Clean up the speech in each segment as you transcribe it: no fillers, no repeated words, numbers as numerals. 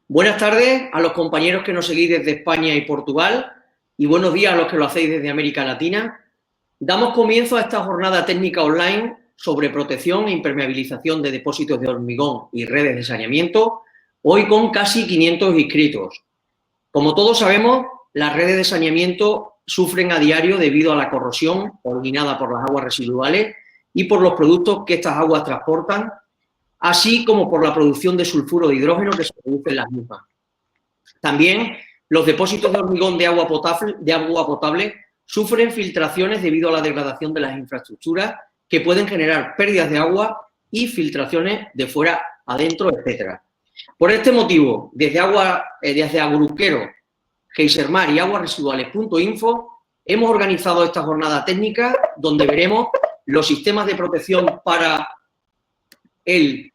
Buenas tardes a los compañeros que nos seguís desde España y Portugal y buenos días a los que lo hacéis desde América Latina. Damos comienzo a esta jornada técnica online sobre protección e impermeabilización de depósitos de hormigón y redes de saneamiento, hoy con casi 500 inscritos. Como todos sabemos, las redes de saneamiento sufren a diario debido a la corrosión originada por las aguas residuales y por los productos que estas aguas transportan, así como por la producción de sulfuro de hidrógeno que se produce en las mismas. También los depósitos de hormigón de agua potable sufren filtraciones debido a la degradación de las infraestructuras que pueden generar pérdidas de agua y filtraciones de fuera adentro, etc. Por este motivo, desde Agruquero, Geisermar y aguasresiduales.info hemos organizado esta jornada técnica donde veremos los sistemas de protección para el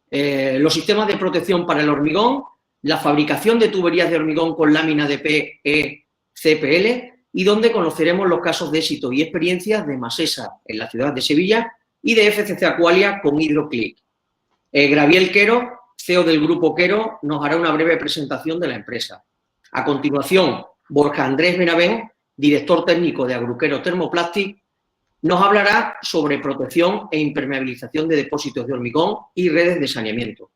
hormigón, la fabricación de tuberías de hormigón con lámina de PE-CPL y donde conoceremos los casos de éxito y experiencias de Masesa en la ciudad de Sevilla y de FCC Aqualia con Hydroclick. Gabriel Quero, CEO del Grupo Quero, nos hará una breve presentación de la empresa. A continuación, Borja Andrés Benavent, director técnico de Agruquero Thermoplastic, nos hablará sobre protección e impermeabilización de depósitos de hormigón y redes de saneamiento.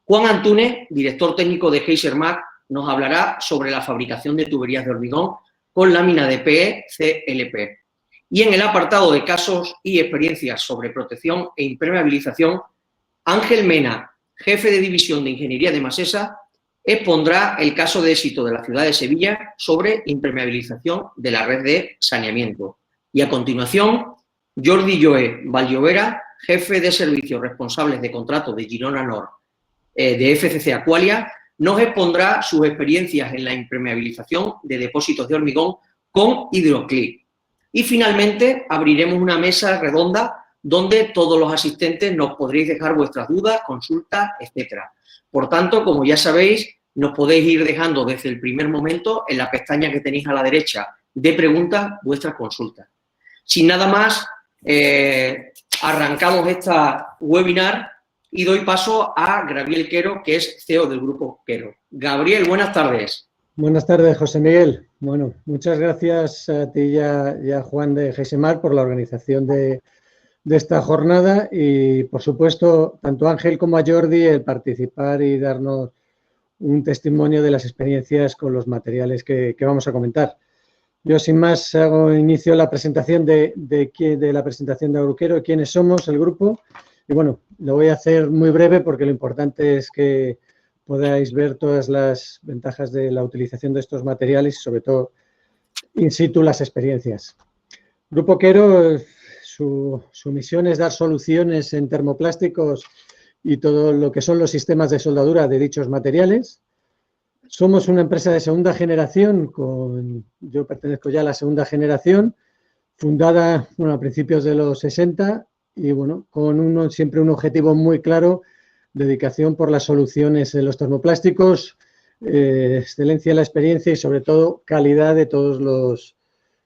Juan Antúnez, director técnico de Geisermar, nos hablará sobre la fabricación de tuberías de hormigón con lámina de PE-CLP. Y en el apartado de casos y experiencias sobre protección e impermeabilización, Ángel Mena, jefe de división de Ingeniería de Masesa, expondrá el caso de éxito de la ciudad de Sevilla sobre impermeabilización de la red de saneamiento. Y a continuación, Jordi Joe Vallovera, jefe de servicios responsables de contratos de Girona Nord de FCC Aqualia, nos expondrá sus experiencias en la impermeabilización de depósitos de hormigón con Hydroclick. Y finalmente abriremos una mesa redonda donde todos los asistentes nos podréis dejar vuestras dudas, consultas, etc. Por tanto, como ya sabéis, nos podéis ir dejando desde el primer momento en la pestaña que tenéis a la derecha de preguntas vuestras consultas. Sin nada más, arrancamos esta webinar y doy paso a Gabriel Quero, que es CEO del Grupo Quero. Gabriel, buenas tardes. Buenas tardes, José Miguel. Bueno, muchas gracias a ti y a Juan de Geisermar por la organización de esta jornada y, por supuesto, tanto a Ángel como a Jordi el participar y darnos un testimonio de las experiencias con los materiales que vamos a comentar. Yo, sin más, inicio la presentación de la presentación de Agruquero, quiénes somos, el grupo. Y bueno, lo voy a hacer muy breve porque lo importante es que podáis ver todas las ventajas de la utilización de estos materiales y, sobre todo, in situ las experiencias. Grupo Quero, su misión es dar soluciones en termoplásticos y todo lo que son los sistemas de soldadura de dichos materiales. Somos una empresa de segunda generación, yo pertenezco ya a la segunda generación, fundada a principios de los 60 y bueno, con siempre un objetivo muy claro, dedicación por las soluciones en los termoplásticos, excelencia en la experiencia y sobre todo calidad de todos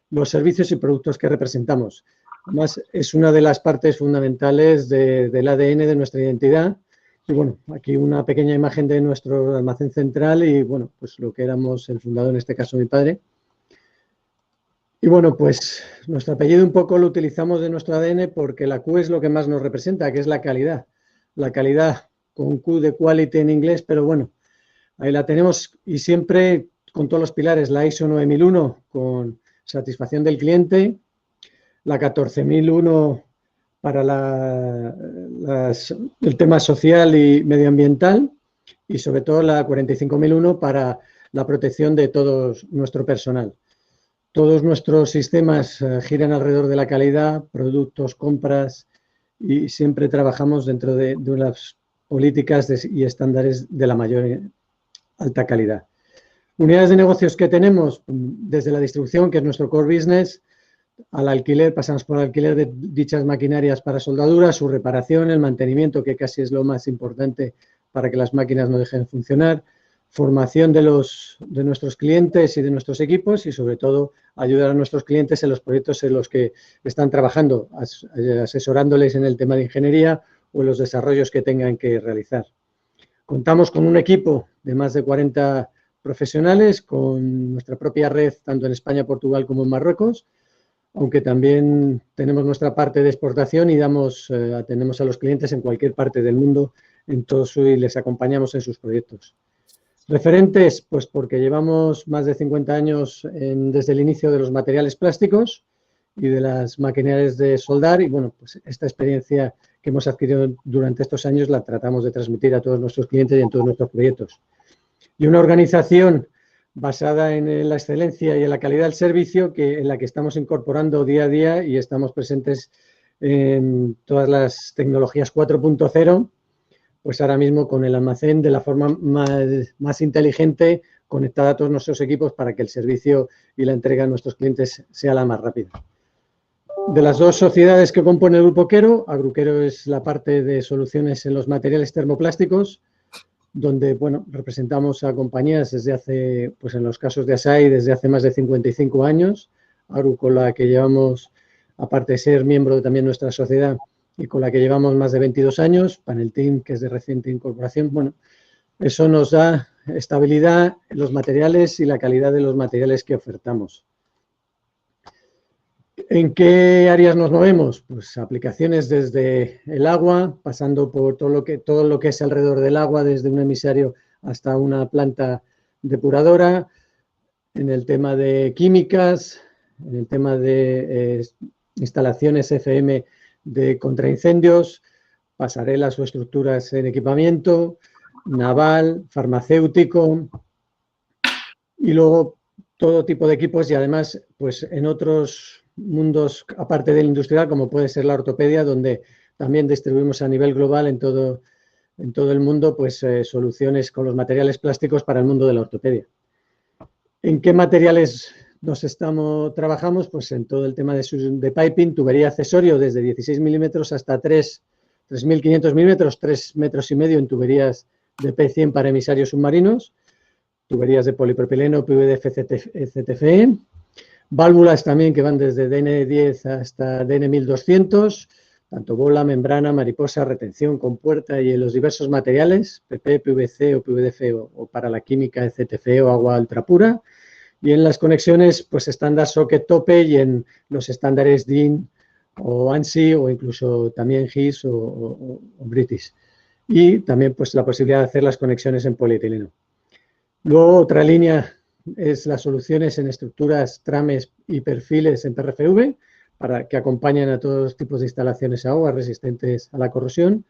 los servicios y productos que representamos. Además, es una de las partes fundamentales del ADN de nuestra identidad. Y bueno, aquí una pequeña imagen de nuestro almacén central y bueno, pues lo que éramos el fundador, en este caso mi padre. Y bueno, pues nuestro apellido un poco lo utilizamos de nuestro ADN porque la Q es lo que más nos representa, que es la calidad. La calidad con Q de quality en inglés, pero bueno, ahí la tenemos y siempre con todos los pilares, la ISO 9001 con satisfacción del cliente, la 14001 para el tema social y medioambiental y sobre todo la 45001 para la protección de todo nuestro personal. Todos nuestros sistemas giran alrededor de la calidad, productos, compras y siempre trabajamos dentro de unas políticas y estándares de la mayor alta calidad. Unidades de negocios que tenemos desde la distribución, que es nuestro core business, al alquiler, pasamos por el alquiler de dichas maquinarias para soldadura, su reparación, el mantenimiento, que casi es lo más importante para que las máquinas no dejen de funcionar, formación de nuestros clientes y de nuestros equipos y, sobre todo, ayudar a nuestros clientes en los proyectos en los que están trabajando, asesorándoles en el tema de ingeniería o en los desarrollos que tengan que realizar. Contamos con un equipo de más de 40 profesionales, con nuestra propia red, tanto en España, Portugal como en Marruecos, aunque también tenemos nuestra parte de exportación y atendemos a los clientes en cualquier parte del mundo y les acompañamos en sus proyectos. Referentes, pues porque llevamos más de 50 años desde el inicio de los materiales plásticos y de las maquinarias de soldar, y bueno, pues esta experiencia que hemos adquirido durante estos años la tratamos de transmitir a todos nuestros clientes y en todos nuestros proyectos. Y una organización basada en la excelencia y en la calidad del servicio, en la que estamos incorporando día a día y estamos presentes en todas las tecnologías 4.0, pues ahora mismo con el almacén de la forma más inteligente, conectada a todos nuestros equipos para que el servicio y la entrega a nuestros clientes sea la más rápida. De las dos sociedades que componen el Grupo Quero, Agruquero es la parte de soluciones en los materiales termoplásticos, donde, bueno, representamos a compañías desde hace, pues en los casos de Asai, desde hace más de 55 años, Agru con la que llevamos, aparte de ser miembro también de nuestra sociedad, y con la que llevamos más de 22 años, Panel Team, que es de reciente incorporación. Bueno, eso nos da estabilidad en los materiales y la calidad de los materiales que ofertamos. ¿En qué áreas nos movemos? Pues aplicaciones desde el agua, pasando por todo lo que es alrededor del agua, desde un emisario hasta una planta depuradora, en el tema de químicas, en el tema de instalaciones FM de contraincendios, pasarelas o estructuras en equipamiento, naval, farmacéutico, y luego todo tipo de equipos, y además pues en otros mundos aparte del industrial, como puede ser la ortopedia, donde también distribuimos a nivel global en todo el mundo pues soluciones con los materiales plásticos para el mundo de la ortopedia. ¿En qué materiales trabajamos? Pues en todo el tema de piping, tubería accesorio desde 16 milímetros hasta 3.500 milímetros, 3,5 metros en tuberías de P100 para emisarios submarinos, tuberías de polipropileno, PVDF, CTFE, válvulas también que van desde DN10 hasta DN1200, tanto bola, membrana, mariposa, retención, compuerta y en los diversos materiales, PP, PVC o PVDF o para la química, CTFE o agua ultrapura. Y en las conexiones, pues estándar socket tope y en los estándares DIN o ANSI o incluso también GIS o British. Y también pues la posibilidad de hacer las conexiones en polietileno. Luego otra línea es las soluciones en estructuras, trames y perfiles en PRFV para que acompañen a todos los tipos de instalaciones a agua resistentes a la corrosión,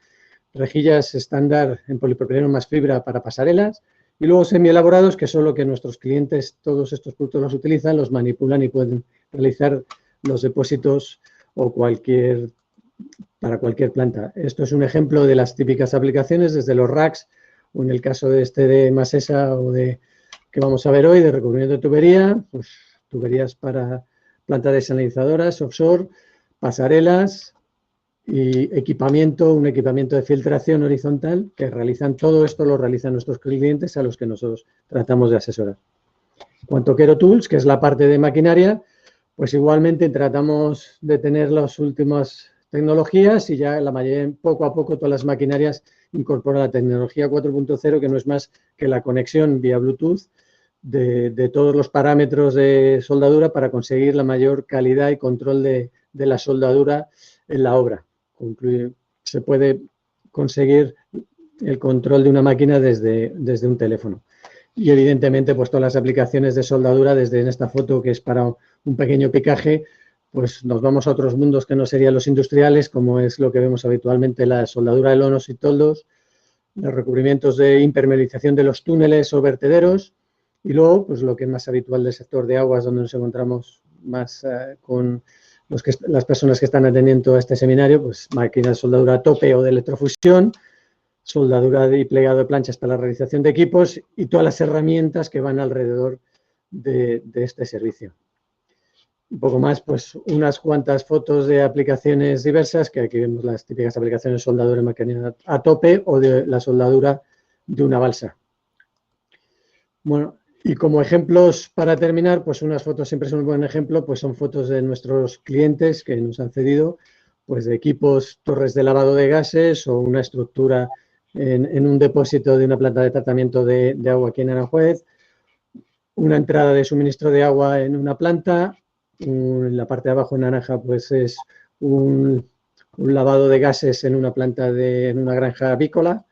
rejillas estándar en polipropileno más fibra para pasarelas y luego semielaborados, que son lo que nuestros clientes, todos estos productos los utilizan, los manipulan y pueden realizar los depósitos o para cualquier planta. Esto es un ejemplo de las típicas aplicaciones desde los racks o en el caso de Masesa o que vamos a ver hoy, de recubrimiento de tubería, pues tuberías para plantas desalinizadoras, offshore, pasarelas y un equipamiento de filtración horizontal que todo esto lo realizan nuestros clientes a los que nosotros tratamos de asesorar. En cuanto a Quero Tools, que es la parte de maquinaria, pues igualmente tratamos de tener las últimas tecnologías y ya la mayoría, poco a poco, todas las maquinarias incorporan la tecnología 4.0, que no es más que la conexión vía Bluetooth de todos los parámetros de soldadura para conseguir la mayor calidad y control de la soldadura en la obra. Se puede conseguir el control de una máquina desde un teléfono. Y evidentemente pues todas las aplicaciones de soldadura, desde en esta foto que es para un pequeño picaje, pues nos vamos a otros mundos que no serían los industriales, como es lo que vemos habitualmente, la soldadura de lonos y toldos, los recubrimientos de impermeabilización de los túneles o vertederos, y luego pues lo que es más habitual del sector de aguas, donde nos encontramos más con las personas que están atendiendo a este seminario, pues máquinas de soldadura a tope o de electrofusión, soldadura y plegado de planchas para la realización de equipos y todas las herramientas que van alrededor de este servicio. Un poco más, pues unas cuantas fotos de aplicaciones diversas, que aquí vemos las típicas aplicaciones de soldadura en máquina a tope o de la soldadura de una balsa. Bueno, y como ejemplos para terminar, pues unas fotos siempre son un buen ejemplo, pues son fotos de nuestros clientes que nos han cedido, pues de equipos, torres de lavado de gases o una estructura en un depósito de una planta de tratamiento de agua aquí en Aranjuez, una entrada de suministro de agua en una planta, en la parte de abajo en naranja pues es un lavado de gases en una planta en una granja avícola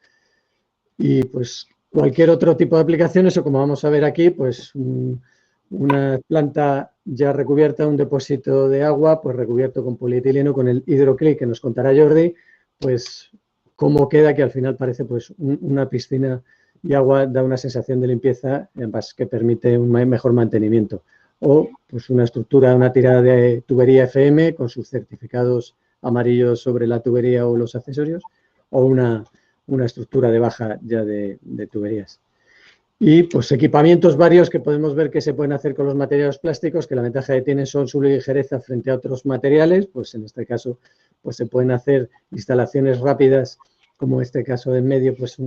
y pues cualquier otro tipo de aplicaciones o como vamos a ver aquí, pues una planta ya recubierta, un depósito de agua, pues recubierto con polietileno, con el hidroclid que nos contará Jordi, pues cómo queda, que al final parece pues una piscina y agua da una sensación de limpieza que permite un mejor mantenimiento. O pues una estructura, una tirada de tubería FM con sus certificados amarillos sobre la tubería o los accesorios, o una estructura de baja ya de tuberías. Y pues equipamientos varios que podemos ver que se pueden hacer con los materiales plásticos, que la ventaja que tienen son su ligereza frente a otros materiales, pues en este caso pues se pueden hacer instalaciones rápidas, como este caso de en medio, pues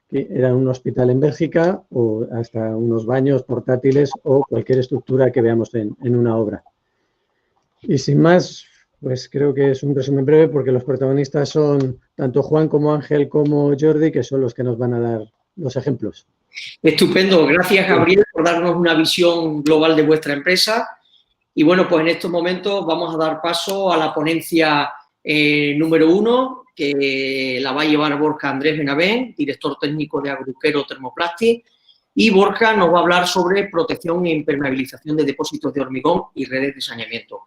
que era un hospital en Bélgica, o hasta unos baños portátiles o cualquier estructura que veamos en una obra. Y sin más, pues creo que es un resumen breve porque los protagonistas son tanto Juan como Ángel como Jordi, que son los que nos van a dar los ejemplos. Estupendo. Gracias, Gabriel, por darnos una visión global de vuestra empresa. Y bueno, pues en estos momentos vamos a dar paso a la ponencia número 1, que la va a llevar Borja Andrés Benavent, director técnico de Agruquero Thermoplastic. Y Borja nos va a hablar sobre protección e impermeabilización de depósitos de hormigón y redes de saneamiento.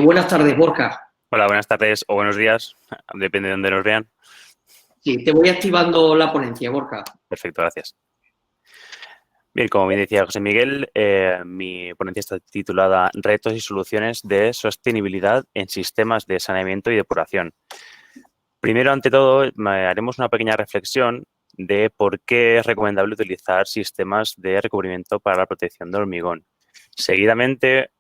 Buenas tardes, Borja. Hola, buenas tardes o buenos días, depende de dónde nos vean. Sí, te voy activando la ponencia, Borja. Perfecto, gracias. Bien, como bien decía José Miguel, mi ponencia está titulada Retos y soluciones de sostenibilidad en sistemas de saneamiento y depuración. Primero, ante todo, haremos una pequeña reflexión de por qué es recomendable utilizar sistemas de recubrimiento para la protección del hormigón. Seguidamente,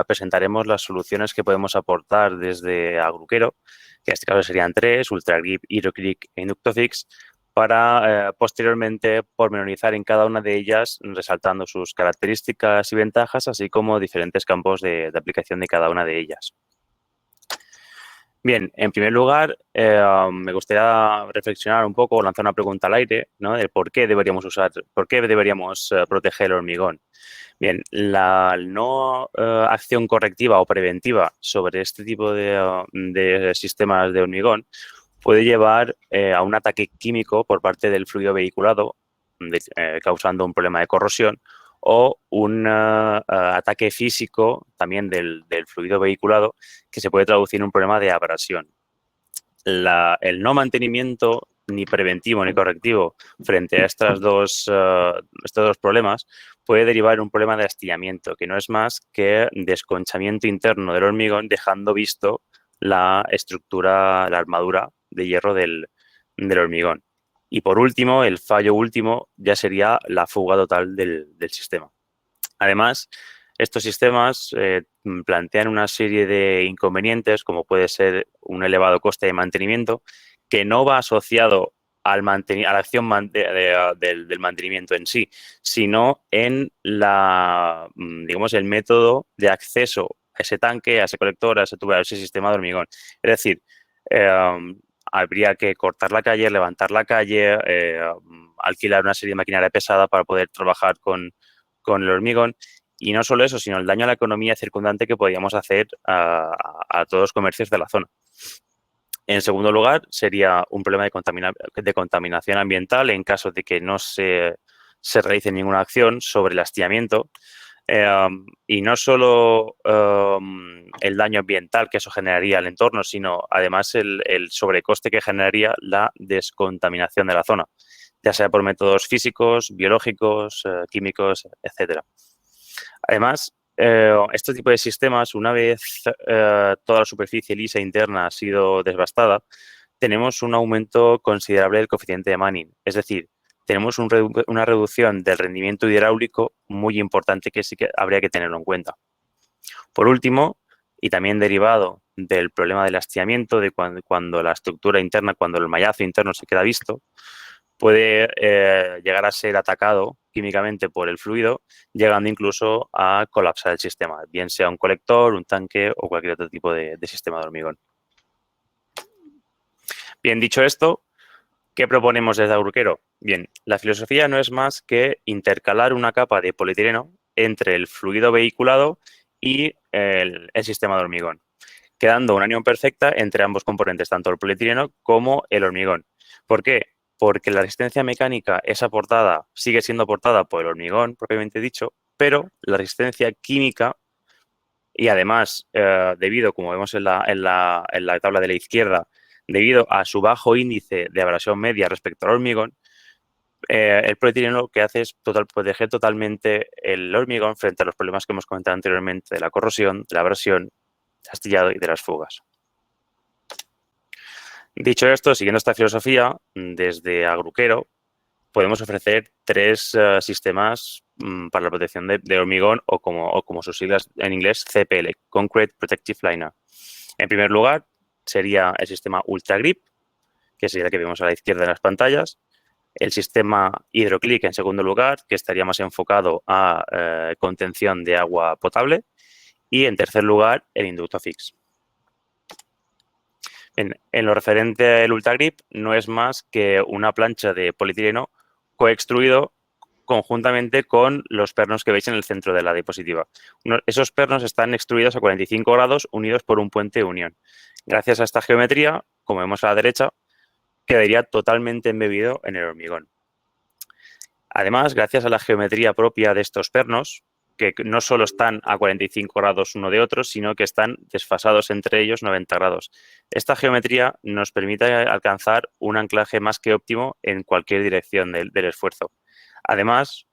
presentaremos las soluciones que podemos aportar desde Agruquero, que en este caso serían 3, UltraGrip, HydroClick e Inductofix, para posteriormente pormenorizar en cada una de ellas, resaltando sus características y ventajas, así como diferentes campos de aplicación de cada una de ellas. Bien, en primer lugar, me gustaría reflexionar un poco, lanzar una pregunta al aire, ¿no? De por qué deberíamos proteger el hormigón. Bien, la no acción correctiva o preventiva sobre este tipo de sistemas de hormigón puede llevar a un ataque químico por parte del fluido vehiculado, causando un problema de corrosión, o un ataque físico también del fluido vehiculado que se puede traducir en un problema de abrasión. El no mantenimiento ni preventivo ni correctivo frente a estos dos problemas puede derivar en un problema de astillamiento, que no es más que desconchamiento interno del hormigón, dejando visto la estructura, la armadura de hierro del hormigón. Y por último, el fallo último ya sería la fuga total del sistema. Además, estos sistemas plantean una serie de inconvenientes, como puede ser un elevado coste de mantenimiento, que no va asociado a la acción del mantenimiento en sí, sino en el método de acceso a ese tanque, a ese colector, a ese tubo, a ese sistema de hormigón. Es decir, habría que cortar la calle, levantar la calle, alquilar una serie de maquinaria pesada para poder trabajar con el hormigón. Y no solo eso, sino el daño a la economía circundante que podríamos hacer a todos los comercios de la zona. En segundo lugar, sería un problema de contaminación ambiental en caso de que no se realice ninguna acción sobre el astillamiento. Y no solo el daño ambiental que eso generaría al entorno, sino además el sobrecoste que generaría la descontaminación de la zona, ya sea por métodos físicos, biológicos, químicos, etcétera. Además, este tipo de sistemas, una vez toda la superficie lisa interna ha sido desbastada, tenemos un aumento considerable del coeficiente de Manning. Es decir, tenemos una reducción del rendimiento hidráulico muy importante que sí que habría que tenerlo en cuenta. Por último, y también derivado del problema del astillamiento, de cuando la estructura interna, cuando el mallazo interno se queda visto, puede llegar a ser atacado químicamente por el fluido, llegando incluso a colapsar el sistema, bien sea un colector, un tanque o cualquier otro tipo de sistema de hormigón. Bien, dicho esto, ¿Qué proponemos desde Agruquero? Bien, la filosofía no es más que intercalar una capa de polietileno entre el fluido vehiculado y el sistema de hormigón, quedando una unión perfecta entre ambos componentes, tanto el polietileno como el hormigón. ¿Por qué? Porque la resistencia mecánica es aportada, sigue siendo aportada por el hormigón, propiamente dicho, pero la resistencia química y además, debido, como vemos en la tabla de la izquierda, debido a su bajo índice de abrasión media respecto al hormigón, el polietileno lo que hace es proteger totalmente el hormigón frente a los problemas que hemos comentado anteriormente de la corrosión, de la abrasión, del astillado y de las fugas. Dicho esto, siguiendo esta filosofía, desde Agruquero podemos ofrecer 3 sistemas para la protección de hormigón o como sus siglas en inglés, CPL, Concrete Protective Liner. En primer lugar, sería el sistema Ultra Grip, que sería el que vemos a la izquierda de las pantallas. El sistema HydroClick, en segundo lugar, que estaría más enfocado a contención de agua potable. Y, en tercer lugar, el InductoFix. En lo referente al Ultra Grip, no es más que una plancha de polietileno coextruido conjuntamente con los pernos que veis en el centro de la diapositiva. Esos pernos están extruidos a 45 grados unidos por un puente de unión. Gracias a esta geometría, como vemos a la derecha, quedaría totalmente embebido en el hormigón. Además, gracias a la geometría propia de estos pernos, que no solo están a 45 grados uno de otro, sino que están desfasados entre ellos 90 grados. Esta geometría nos permite alcanzar un anclaje más que óptimo en cualquier dirección del esfuerzo. Además,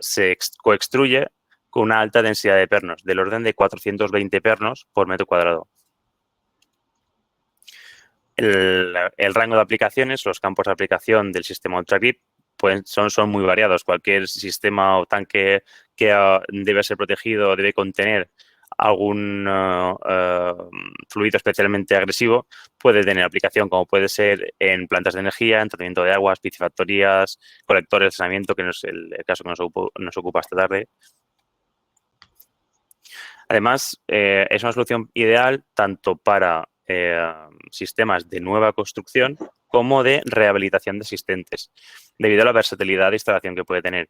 se coextruye con una alta densidad de pernos, del orden de 420 pernos por metro cuadrado. El rango de aplicaciones, los campos de aplicación del sistema Ultra Grip son muy variados. Cualquier sistema o tanque que debe ser protegido debe contener algún fluido especialmente agresivo, puede tener aplicación, como puede ser en plantas de energía, en tratamiento de aguas, piscifactorías, colectores de saneamiento, que no es el caso que nos ocupa esta tarde. Además, es una solución ideal tanto para sistemas de nueva construcción como de rehabilitación de existentes, debido a la versatilidad de instalación que puede tener.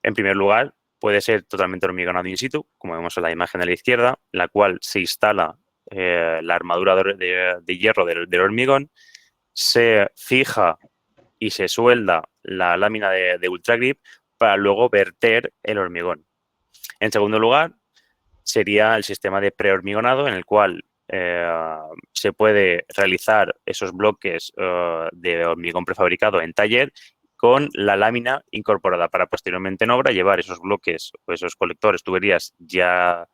En primer lugar, puede ser totalmente hormigonado in situ, como vemos en la imagen de la izquierda, en la cual se instala la armadura de hierro del hormigón, se fija y se suelda la lámina de Ultra Grip para luego verter el hormigón. En segundo lugar, sería el sistema de prehormigonado, en el cual se puede realizar esos bloques de hormigón prefabricado en taller con la lámina incorporada para posteriormente en obra llevar esos bloques o esos colectores, tuberías ya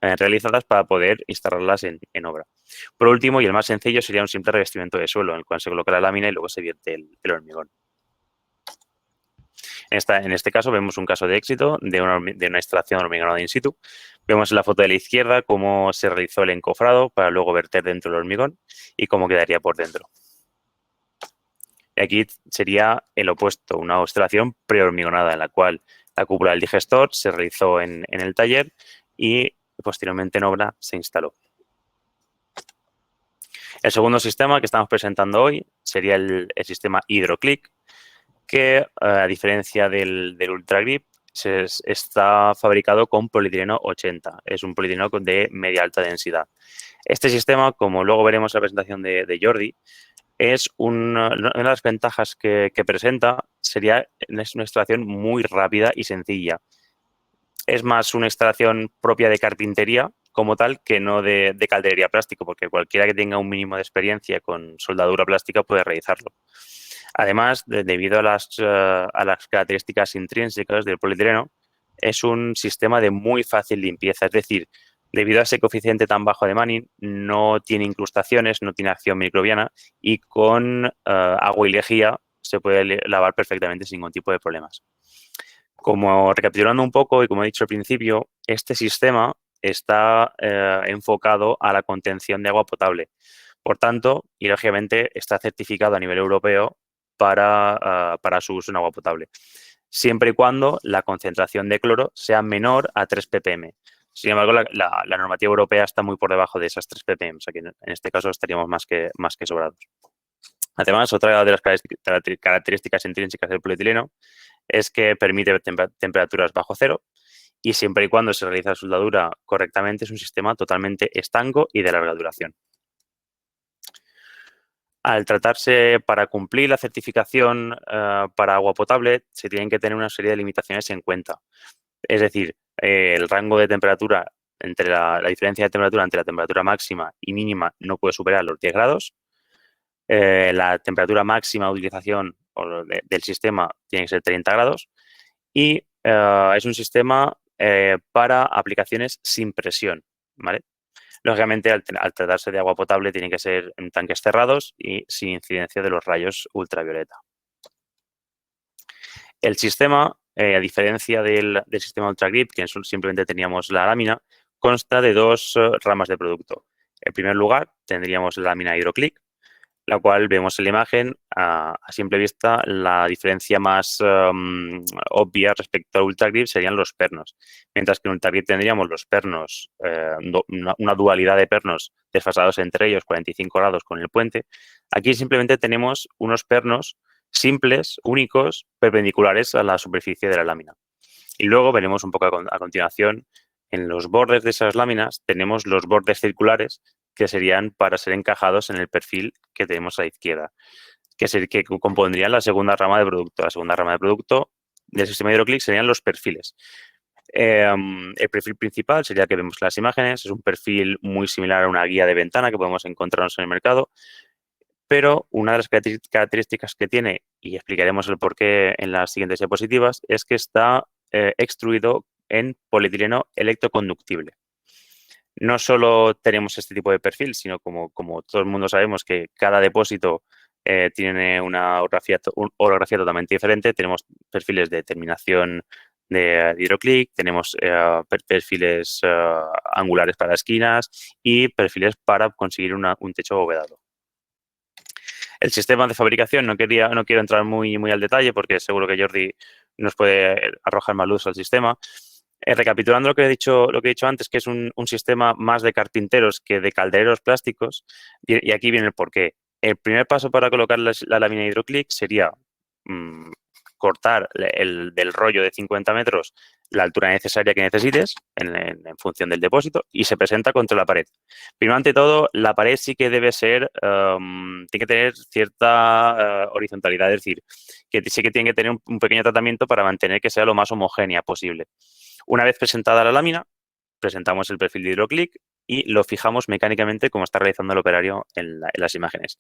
realizadas para poder instalarlas en obra. Por último, y el más sencillo, sería un simple revestimiento de suelo en el cual se coloca la lámina y luego se vierte el hormigón. En este caso vemos un caso de éxito de una instalación hormigonada in situ. Vemos en la foto de la izquierda cómo se realizó el encofrado para luego verter dentro del hormigón y cómo quedaría por dentro. Y aquí sería el opuesto, una instalación prehormigonada en la cual la cúpula del digestor se realizó en el taller y posteriormente en obra se instaló. El segundo sistema que estamos presentando hoy sería el sistema HydroClick, que a diferencia del Ultra Grip está fabricado con polietileno 80. Es un polietileno de media alta densidad. Este sistema, como luego veremos en la presentación de Jordi, es una de las ventajas que presenta sería una instalación muy rápida y sencilla. Es más una instalación propia de carpintería como tal que no de calderería plástico, porque cualquiera que tenga un mínimo de experiencia con soldadura plástica puede realizarlo. Además, debido a las características intrínsecas del polietileno, es un sistema de muy fácil limpieza. Es decir, debido a ese coeficiente tan bajo de Manning, no tiene incrustaciones, no tiene acción microbiana y con agua y lejía se puede lavar perfectamente sin ningún tipo de problemas. Como recapitulando un poco y como he dicho al principio, este sistema está enfocado a la contención de agua potable. Por tanto, y lógicamente está certificado a nivel europeo para su uso en agua potable, siempre y cuando la concentración de cloro sea menor a 3 ppm. Sin embargo, la normativa europea está muy por debajo de esas 3 ppm, o sea que en este caso estaríamos más que sobrados. Además, otra de las características intrínsecas del polietileno es que permite temperaturas bajo cero y siempre y cuando se realiza la soldadura correctamente es un sistema totalmente estanco y de larga duración. Al tratarse para cumplir la certificación para agua potable, se tienen que tener una serie de limitaciones en cuenta. Es decir, el rango de temperatura entre la diferencia de temperatura entre la temperatura máxima y mínima no puede superar los 10 grados. La temperatura máxima de utilización del sistema tiene que ser 30 grados y es un sistema para aplicaciones sin presión, ¿vale? Lógicamente, al tratarse de agua potable, tienen que ser en tanques cerrados y sin incidencia de los rayos ultravioleta. El sistema, a diferencia del sistema UltraGrip, que simplemente teníamos la lámina, consta de dos ramas de producto. En primer lugar, tendríamos la lámina HydroClick, la cual vemos en la imagen a simple vista. La diferencia más obvia respecto al UltraGrip serían los pernos. Mientras que en UltraGrip tendríamos los pernos, una dualidad de pernos desfasados entre ellos, 45 grados con el puente. Aquí simplemente tenemos unos pernos simples, únicos, perpendiculares a la superficie de la lámina. Y luego veremos un poco a continuación, en los bordes de esas láminas tenemos los bordes circulares que serían para ser encajados en el perfil que tenemos a la izquierda, que compondrían la segunda rama de producto. La segunda rama de producto del sistema HydroClick serían los perfiles. El perfil principal sería el que vemos en las imágenes, es un perfil muy similar a una guía de ventana que podemos encontrarnos en el mercado, pero una de las características que tiene, y explicaremos el porqué en las siguientes diapositivas, es que está extruido en polietileno electroconductible. No solo tenemos este tipo de perfil, sino como todo el mundo sabemos que cada depósito tiene una orografía totalmente diferente. Tenemos perfiles de terminación de HydroClick, tenemos perfiles angulares para esquinas y perfiles para conseguir un techo abovedado. El sistema de fabricación, no quiero entrar muy al detalle porque seguro que Jordi nos puede arrojar más luz al sistema. Recapitulando lo que he dicho antes, que es un sistema más de carpinteros que de caldereros plásticos, y aquí viene el porqué. El primer paso para colocar la lámina HydroClick sería cortar del rollo de 50 metros la altura necesaria que necesites en función del depósito y se presenta contra la pared. Primero, ante todo, la pared sí que debe ser, tiene que tener cierta horizontalidad, es decir, que sí que tiene que tener un pequeño tratamiento para mantener que sea lo más homogénea posible. Una vez presentada la lámina, presentamos el perfil de HydroClick y lo fijamos mecánicamente como está realizando el operario en las imágenes.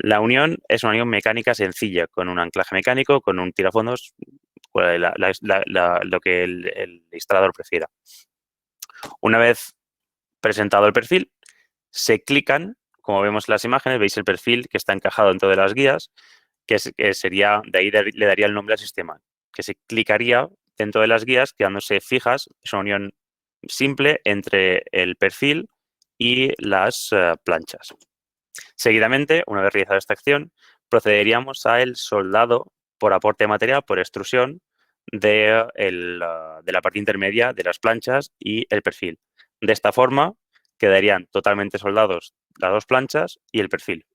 La unión es una unión mecánica sencilla, con un anclaje mecánico, con un tirafondos, lo que el instalador prefiera. Una vez presentado el perfil, se clican, como vemos en las imágenes, veis el perfil que está encajado dentro de las guías, que sería, de ahí le daría el nombre al sistema, que se clicaría dentro de las guías, quedándose fijas. Es una unión simple entre el perfil y las planchas. Seguidamente, una vez realizada esta acción, procederíamos al soldado por aporte de material, por extrusión, de la parte intermedia de las planchas y el perfil. De esta forma, quedarían totalmente soldados las dos planchas y el perfil.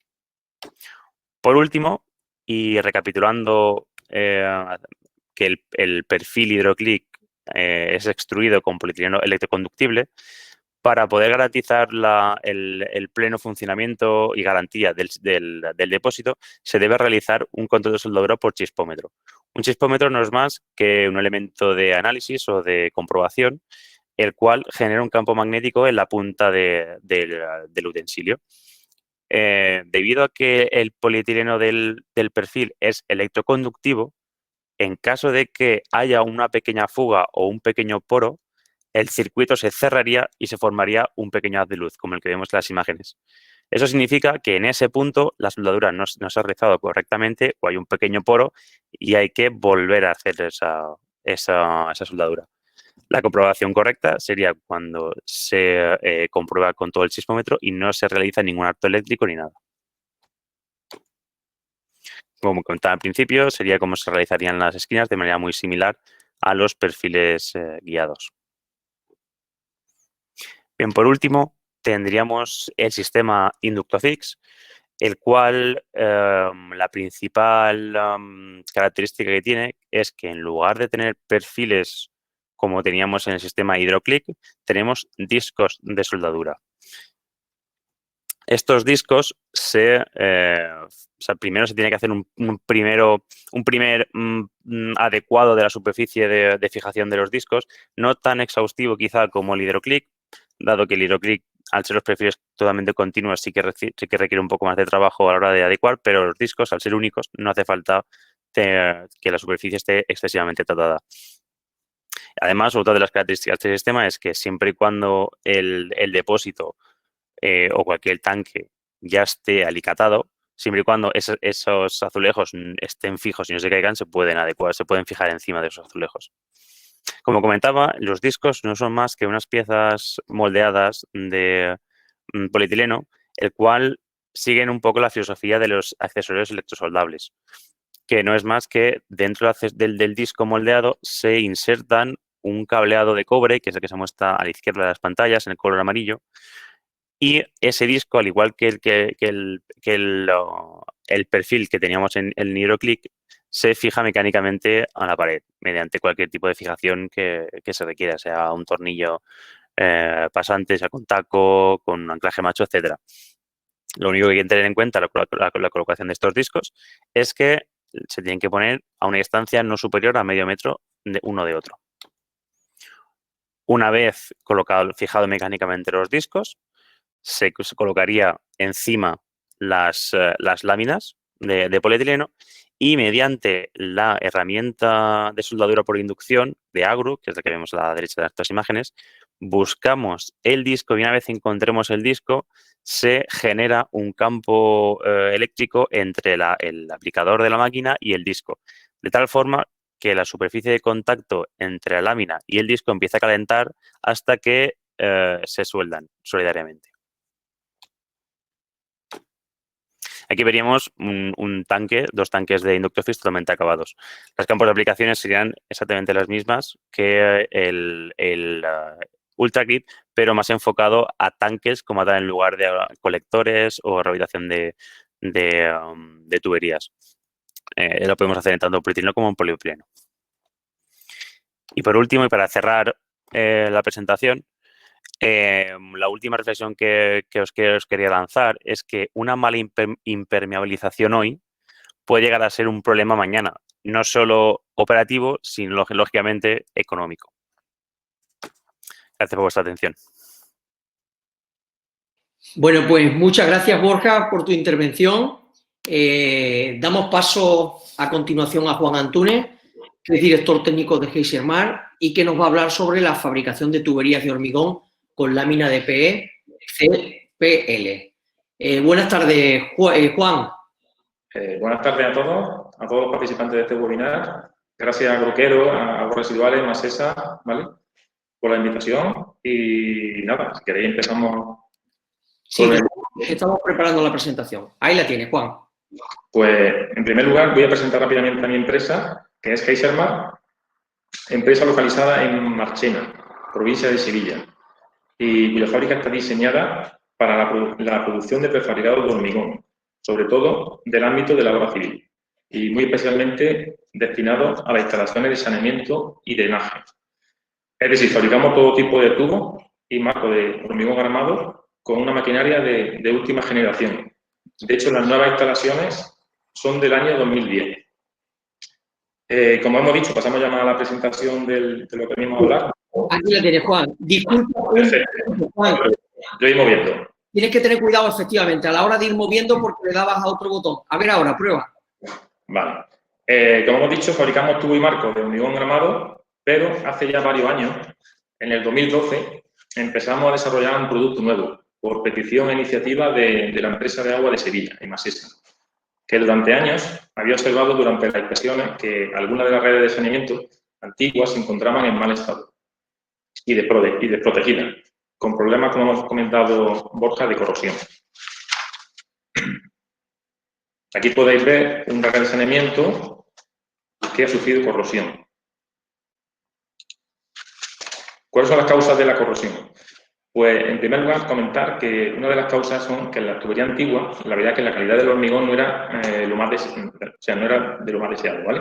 Por último, y recapitulando que el perfil HydroClick es extruido con polietileno electroconductible, para poder garantizar el pleno funcionamiento y garantía del depósito, se debe realizar un control de soldadura por chispómetro. Un chispómetro no es más que un elemento de análisis o de comprobación, el cual genera un campo magnético en la punta del utensilio. Debido a que el polietileno del perfil es electroconductivo, en caso de que haya una pequeña fuga o un pequeño poro, el circuito se cerraría y se formaría un pequeño haz de luz, como el que vemos en las imágenes. Eso significa que en ese punto la soldadura no se ha realizado correctamente o hay un pequeño poro y hay que volver a hacer esa soldadura. La comprobación correcta sería cuando se comprueba con todo el sismómetro y no se realiza ningún acto eléctrico ni nada. Como comentaba al principio, sería como se realizarían las esquinas de manera muy similar a los perfiles guiados. Bien, por último, tendríamos el sistema InductoFix. el cual la principal característica que tiene es que en lugar de tener perfiles como teníamos en el sistema HydroClick, tenemos discos de soldadura. Estos discos primero se tiene que hacer un primer adecuado de la superficie de fijación de los discos, no tan exhaustivo quizá como el HydroClick, dado que el HydroClick, al ser los perfiles totalmente continuos, sí que requiere un poco más de trabajo a la hora de adecuar, pero los discos, al ser únicos, no hace falta que la superficie esté excesivamente tratada. Además, otra de las características del sistema es que siempre y cuando el depósito o cualquier tanque ya esté alicatado, siempre y cuando esos azulejos estén fijos y no se caigan, se pueden adecuar, se pueden fijar encima de esos azulejos. Como comentaba, los discos no son más que unas piezas moldeadas de polietileno, el cual siguen un poco la filosofía de los accesorios electrosoldables, que no es más que dentro del disco moldeado se insertan un cableado de cobre, que es el que se muestra a la izquierda de las pantallas, en el color amarillo, y ese disco, al igual que el perfil que teníamos en el HydroClick, se fija mecánicamente a la pared mediante cualquier tipo de fijación que se requiera, sea un tornillo pasante, sea con taco, con anclaje macho, etcétera. Lo único que hay que tener en cuenta la colocación de estos discos es que se tienen que poner a una distancia no superior a medio metro de uno de otro. Una vez fijado mecánicamente los discos, se colocaría encima las láminas de polietileno y mediante la herramienta de soldadura por inducción de Agru, que es la que vemos a la derecha de estas imágenes, buscamos el disco y una vez encontremos el disco se genera un campo eléctrico entre el aplicador de la máquina y el disco, de tal forma que la superficie de contacto entre la lámina y el disco empieza a calentar hasta que se sueldan solidariamente. Aquí veríamos dos tanques de Inductofix totalmente acabados. Los campos de aplicaciones serían exactamente las mismas que el UltraGrip, pero más enfocado a tanques como tal en lugar de colectores o rehabilitación de tuberías. Lo podemos hacer en tanto polietileno como en polipropileno. Y por último, y para cerrar la presentación, la última reflexión que os quería lanzar es que una mala impermeabilización hoy puede llegar a ser un problema mañana, no solo operativo, sino lógicamente económico. Gracias por vuestra atención. Bueno, pues muchas gracias, Borja, por tu intervención. Damos paso a continuación a Juan Antúnez, que es director técnico de Heisermar y que nos va a hablar sobre la fabricación de tuberías de hormigón con lámina de PE CPL. Buenas tardes, Juan. Buenas tardes a todos los participantes de este webinar. Gracias a Groquero, a Aguas Residuales, Masesa, ¿vale?, por la invitación. Y nada, si queréis empezamos. Sí, estamos preparando la presentación. Ahí la tienes, Juan. Pues, en primer lugar, voy a presentar rápidamente a mi empresa, que es Heisermar, empresa localizada en Marchena, provincia de Sevilla, y cuya fábrica está diseñada para la producción de prefabricados de hormigón, sobre todo del ámbito de la obra civil, y muy especialmente destinados a las instalaciones de saneamiento y drenaje. Es decir, fabricamos todo tipo de tubos y marcos de hormigón armado con una maquinaria de última generación. De hecho, las nuevas instalaciones son del año 2010. Como hemos dicho, pasamos ya a la presentación de lo que venimos a hablar. Aquí la tienes, Juan. Disculpa, Juan. Yo ir moviendo. Tienes que tener cuidado, efectivamente, a la hora de ir moviendo porque le dabas a otro botón. A ver ahora, prueba. Vale. Como hemos dicho, fabricamos tubo y marcos de hormigón armado, pero hace ya varios años, en el 2012, empezamos a desarrollar un producto nuevo, por petición e iniciativa de la empresa de agua de Sevilla, Masesa, que durante años había observado durante las inspecciones que algunas de las redes de saneamiento antiguas se encontraban en mal estado y desprotegidas, con problemas, como hemos comentado, Borja, de corrosión. Aquí podéis ver una red de saneamiento que ha sufrido corrosión. ¿Cuáles son las causas de la corrosión? Pues, en primer lugar, comentar que una de las causas son que en la tubería antigua, la verdad es que la calidad del hormigón no era no era de lo más deseado, ¿vale?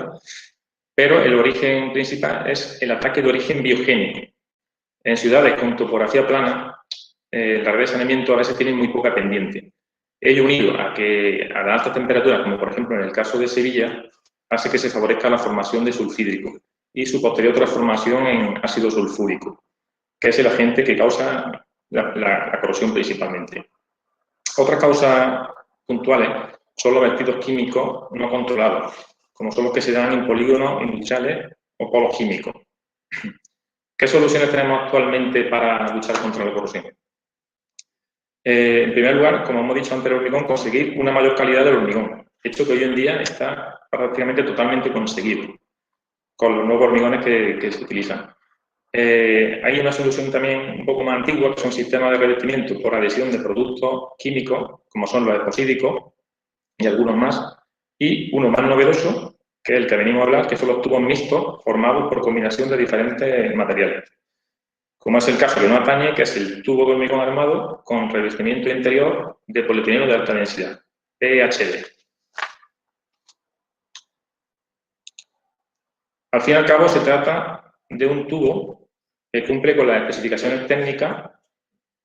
Pero el origen principal es el ataque de origen biogénico. En ciudades con topografía plana, la red de saneamiento a veces tiene muy poca pendiente. Ello unido a las altas temperaturas, como por ejemplo en el caso de Sevilla, hace que se favorezca la formación de sulfídrico y su posterior transformación en ácido sulfúrico, que es el agente que causa la corrosión principalmente. Otras causas puntuales son los vertidos químicos no controlados, como son los que se dan en polígonos industriales o polos químicos. ¿Qué soluciones tenemos actualmente para luchar contra la corrosión? En primer lugar, como hemos dicho antes, el hormigón, conseguir una mayor calidad del hormigón, hecho que hoy en día está prácticamente totalmente conseguido con los nuevos hormigones que se utilizan. Hay una solución también un poco más antigua, que son sistemas de revestimiento por adhesión de productos químicos, como son los eposídicos y algunos más, y uno más novedoso, que es el que venimos a hablar, que son los tubos mixtos formados por combinación de diferentes materiales. Como es el caso que no atañe, que es el tubo de hormigón armado con revestimiento interior de polietileno de alta densidad, PHD. Al fin y al cabo, se trata de un tubo que cumple con las especificaciones técnicas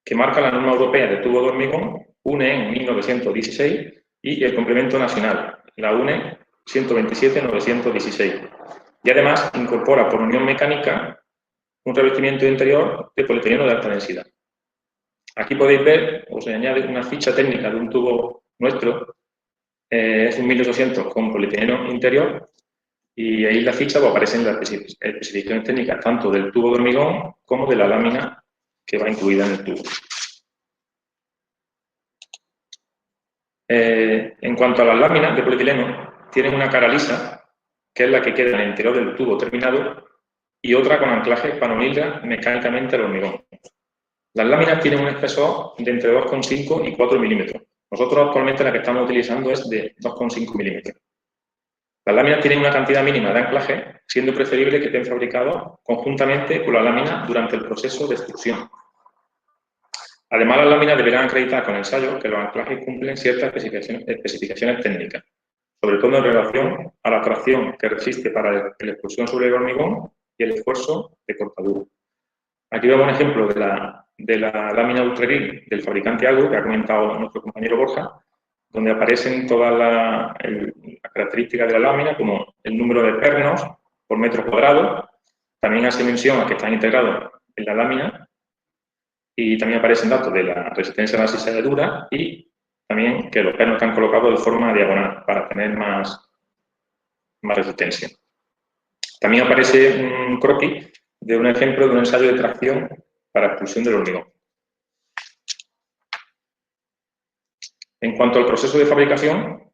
que marca la norma europea de tubo de hormigón, UNE en 1916, y el complemento nacional, la UNE 127-916. Y además incorpora por unión mecánica un revestimiento interior de polietileno de alta densidad. Aquí podéis ver, os añade una ficha técnica de un tubo nuestro, es un 1800 con polietileno interior, y ahí en la ficha pues, aparecen las especificaciones técnicas tanto del tubo de hormigón como de la lámina que va incluida en el tubo. En cuanto a las láminas de polietileno, tienen una cara lisa, que es la que queda en el interior del tubo terminado, y otra con anclaje para unirla mecánicamente al hormigón. Las láminas tienen un espesor de entre 2,5 y 4 milímetros. Nosotros actualmente la que estamos utilizando es de 2,5 milímetros. Las láminas tienen una cantidad mínima de anclaje, siendo preferible que estén fabricados conjuntamente con la lámina durante el proceso de extrusión. Además, las láminas deberán acreditar con ensayo que los anclajes cumplen ciertas especificaciones técnicas, sobre todo en relación a la tracción que resiste para la expulsión sobre el hormigón y el esfuerzo de cortadura. Aquí vemos un ejemplo de la lámina Ultragrill del fabricante Agro, que ha comentado nuestro compañero Borja, donde aparecen todas las características de la lámina, como el número de pernos por metro cuadrado. También hace mención a que están integrados en la lámina y también aparecen datos de la resistencia a la cisalladura y también que los pernos están colocados de forma diagonal para tener más resistencia. También aparece un croquis de un ejemplo de un ensayo de tracción para expulsión del hormigón. En cuanto al proceso de fabricación,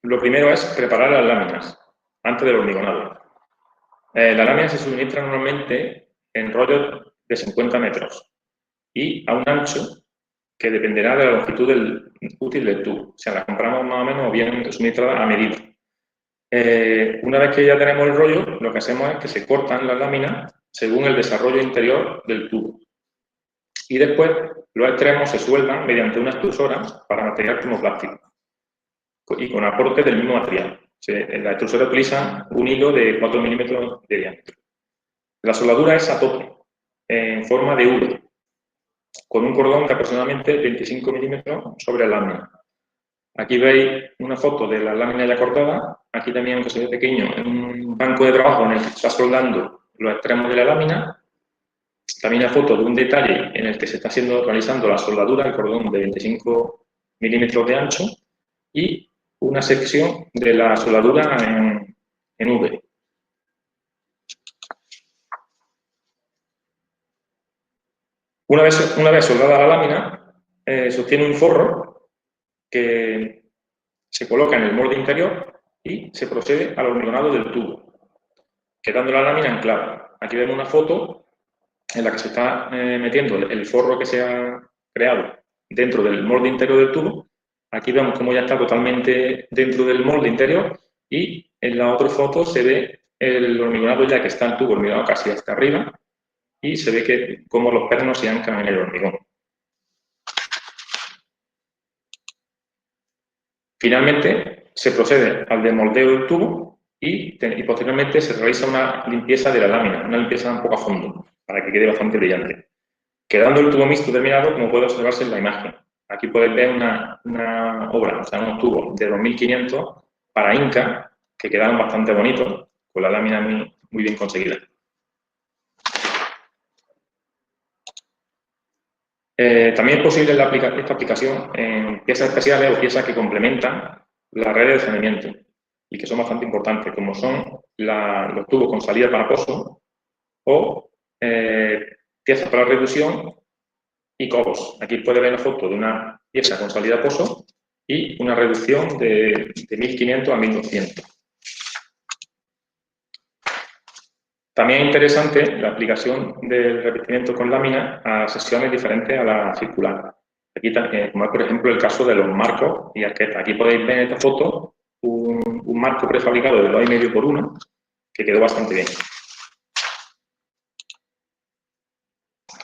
lo primero es preparar las láminas antes del hormigonado. Las láminas se suministran normalmente en rollos de 50 metros y a un ancho que dependerá de la longitud útil del tubo. O sea, las compramos más o menos o bien suministradas a medida. Una vez que ya tenemos el rollo, lo que hacemos es que se cortan las láminas según el desarrollo interior del tubo. Y después los extremos se sueldan mediante una extrusora para material termoplástico y con aporte del mismo material. La extrusora utiliza un hilo de 4 milímetros de diámetro. La soldadura es a tope, en forma de V, con un cordón de aproximadamente 25 milímetros sobre la lámina. Aquí veis una foto de la lámina ya cortada. Aquí también, aunque se ve pequeño, en un banco de trabajo en el que se está soldando los extremos de la lámina. También una foto de un detalle en el que se está realizando la soldadura, el cordón de 25 milímetros de ancho, y una sección de la soldadura en V. Una vez soldada la lámina, sostiene un forro que se coloca en el molde interior y se procede al hormigonado del tubo, quedando la lámina anclada. Aquí vemos una foto en la que se está metiendo el forro que se ha creado dentro del molde interior del tubo. Aquí vemos cómo ya está totalmente dentro del molde interior y en la otra foto se ve el hormigonado ya que está el tubo hormigonado casi hasta arriba y se ve que cómo los pernos se anclan en el hormigón. Finalmente, se procede al desmoldeo del tubo y posteriormente se realiza una limpieza de la lámina, una limpieza un poco a fondo, para que quede bastante brillante. Quedando el tubo mixto terminado, como puede observarse en la imagen. Aquí podéis ver una obra, o sea, unos tubos de 2500 para Inca, que quedaron bastante bonitos, con la lámina muy bien conseguida. También es posible esta aplicación en piezas especiales o piezas que complementan la red de saneamiento y que son bastante importantes, como son los tubos con salida para pozo o piezas para reducción y cobos. Aquí puede ver la foto de una pieza con salida a pozo y una reducción de 1500 a 1200. También es interesante la aplicación del revestimiento con lámina a sesiones diferentes a la circular. Aquí, como es por ejemplo el caso de los marcos y arquetas. Aquí podéis ver en esta foto un marco prefabricado de 2,5 por 1 que quedó bastante bien.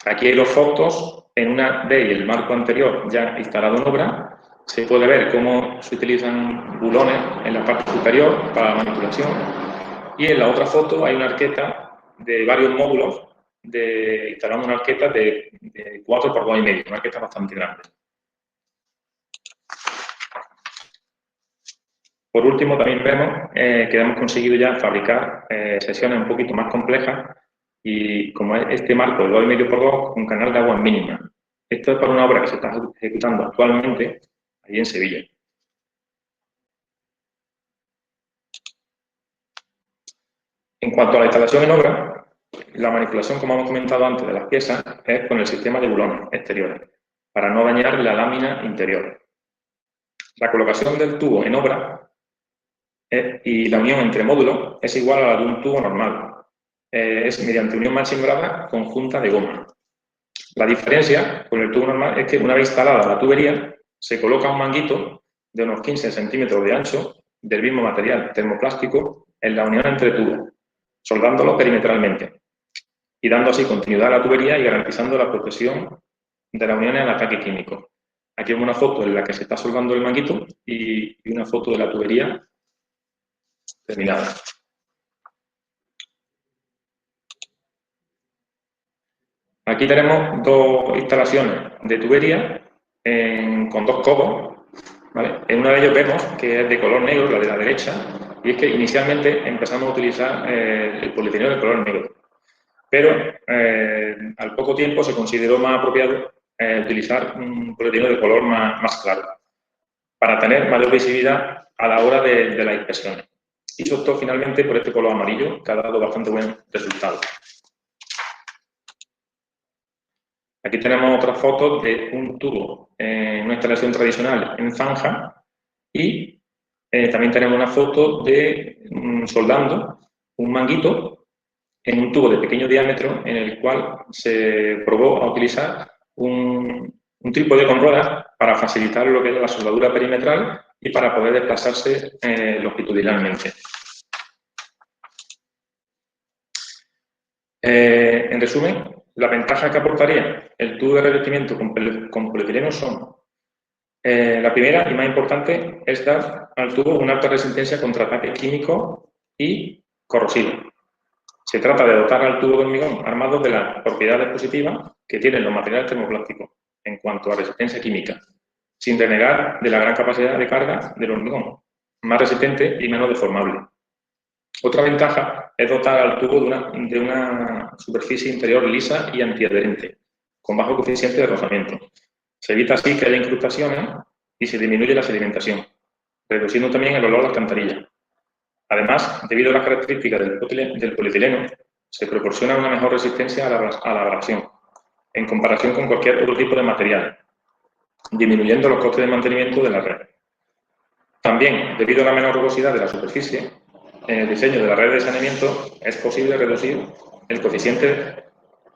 Aquí hay dos fotos, en una veis el marco anterior ya instalado en obra, se puede ver cómo se utilizan bulones en la parte superior para la manipulación y en la otra foto hay una arqueta de varios módulos, instalando una arqueta de 4 por 2,5, una arqueta bastante grande. Por último, también vemos que hemos conseguido ya fabricar sesiones un poquito más complejas y como es este marco de 2,5 por 2 con canal de agua mínima. Esto es para una obra que se está ejecutando actualmente allí en Sevilla. En cuanto a la instalación en obra, la manipulación, como hemos comentado antes, de las piezas es con el sistema de bulones exteriores, para no dañar la lámina interior. La colocación del tubo en obra y la unión entre módulos es igual a la de un tubo normal. Es mediante unión machimbrada conjunta de goma. La diferencia con el tubo normal es que una vez instalada la tubería, se coloca un manguito de unos 15 centímetros de ancho del mismo material termoplástico en la unión entre tubos, soldándolo perimetralmente y dando así continuidad a la tubería y garantizando la protección de la unión al ataque químico. Aquí vemos una foto en la que se está soldando el manguito y una foto de la tubería terminada. Aquí tenemos dos instalaciones de tubería con dos cobos, ¿vale? En uno de ellos vemos que es de color negro, la de la derecha, y es que inicialmente empezamos a utilizar el polietileno de color negro. Pero al poco tiempo se consideró más apropiado utilizar un polietileno de color más claro, para tener mayor visibilidad a la hora de las inspecciones. Y se optó finalmente por este color amarillo, que ha dado bastante buen resultado. Aquí tenemos otras fotos de un tubo en una instalación tradicional en zanja y también tenemos una foto de soldando un manguito en un tubo de pequeño diámetro en el cual se probó a utilizar un trípode con ruedas para facilitar lo que es la soldadura perimetral y para poder desplazarse longitudinalmente. En resumen, la ventaja que aportaría el tubo de revestimiento con polietileno son la primera y más importante es dar al tubo una alta resistencia contra ataques químicos y corrosivos. Se trata de dotar al tubo de hormigón armado de las propiedades positivas que tienen los materiales termoplásticos en cuanto a resistencia química, sin renegar de la gran capacidad de carga del hormigón, más resistente y menos deformable. Otra ventaja es dotar al tubo de una superficie interior lisa y antiadherente, con bajo coeficiente de rozamiento. Se evita así que haya incrustaciones y se disminuye la sedimentación, reduciendo también el olor a alcantarilla. Además, debido a las características del polietileno, se proporciona una mejor resistencia a la abrasión, en comparación con cualquier otro tipo de material, disminuyendo los costes de mantenimiento de la red. También, debido a la menor rugosidad de la superficie, en el diseño de la red de saneamiento es posible reducir el coeficiente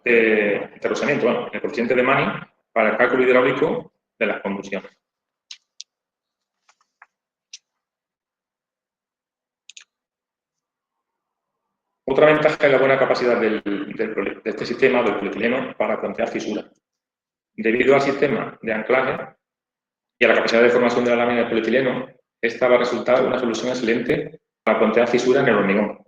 de rozamiento, el coeficiente de Manning para el cálculo hidráulico de las conducciones. Otra ventaja es la buena capacidad del de este sistema del polietileno para plantear fisuras. Debido al sistema de anclaje y a la capacidad de formación de la lámina de polietileno, esta va a resultar una solución excelente para plantear fisuras en el hormigón,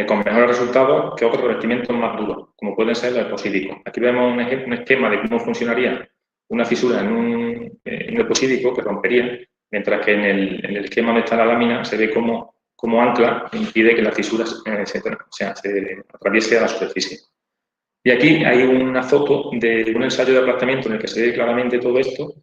con mejores resultados que otros revestimientos más duros, como pueden ser los eposídicos. Aquí vemos un esquema de cómo funcionaría una fisura en un eposídico que rompería, mientras que en el esquema donde está la lámina se ve cómo ancla e impide que la fisura se atraviese a la superficie. Y aquí hay una foto de un ensayo de aplastamiento en el que se ve claramente todo esto.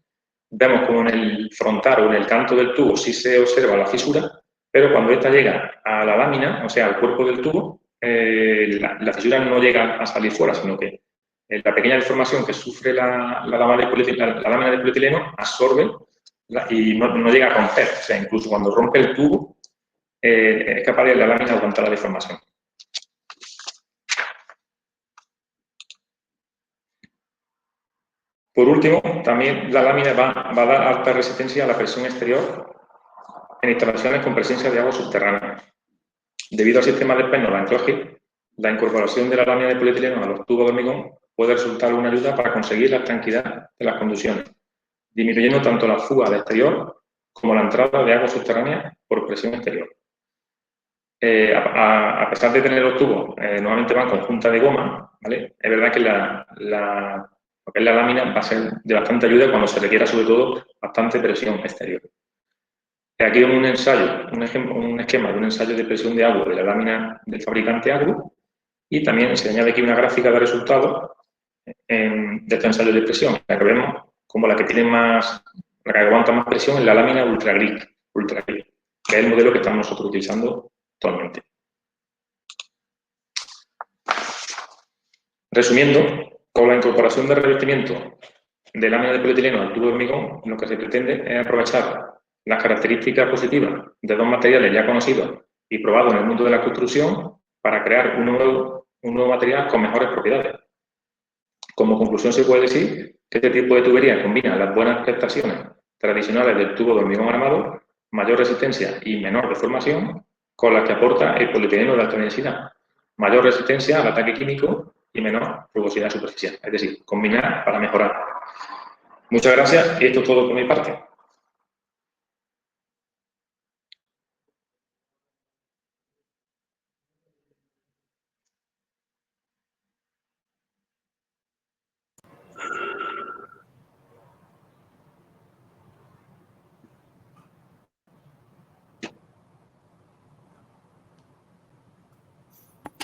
Vemos como en el frontal o en el canto del tubo sí se observa la fisura, pero cuando esta llega a la lámina, o sea, al cuerpo del tubo, la fisura no llega a salir fuera, sino que la pequeña deformación que sufre la lámina de polietileno absorbe y no llega a romper. O sea, incluso cuando rompe el tubo, es capaz de la lámina aguantar la deformación. Por último, también la lámina va a dar alta resistencia a la presión exterior en instalaciones con presencia de agua subterránea. Debido al sistema de perno de anclaje, la incorporación de la lámina de polietileno a los tubos de hormigón puede resultar una ayuda para conseguir la tranquilidad de las conducciones, disminuyendo tanto la fuga de exterior como la entrada de agua subterránea por presión exterior. A pesar de tener los tubos, normalmente van con junta de goma, ¿vale? Es verdad que lo que es la lámina va a ser de bastante ayuda cuando se requiera, sobre todo, bastante presión exterior. Aquí un ensayo, un esquema de un ensayo de presión de agua de la lámina del fabricante Agru, y también se añade aquí una gráfica de resultados de este ensayo de presión, en la que vemos como la que aguanta más presión es la lámina Ultra Grip, que es el modelo que estamos nosotros utilizando actualmente. Resumiendo, con la incorporación de revestimiento de lámina de polietileno al tubo de hormigón, lo que se pretende es aprovechar las características positivas de dos materiales ya conocidos y probados en el mundo de la construcción para crear un nuevo material con mejores propiedades. Como conclusión se puede decir que este tipo de tubería combina las buenas prestaciones tradicionales del tubo de hormigón armado, mayor resistencia y menor deformación, con las que aporta el polietileno de alta densidad, mayor resistencia al ataque químico y menor rugosidad superficial. Es decir, combinar para mejorar. Muchas gracias y esto es todo por mi parte.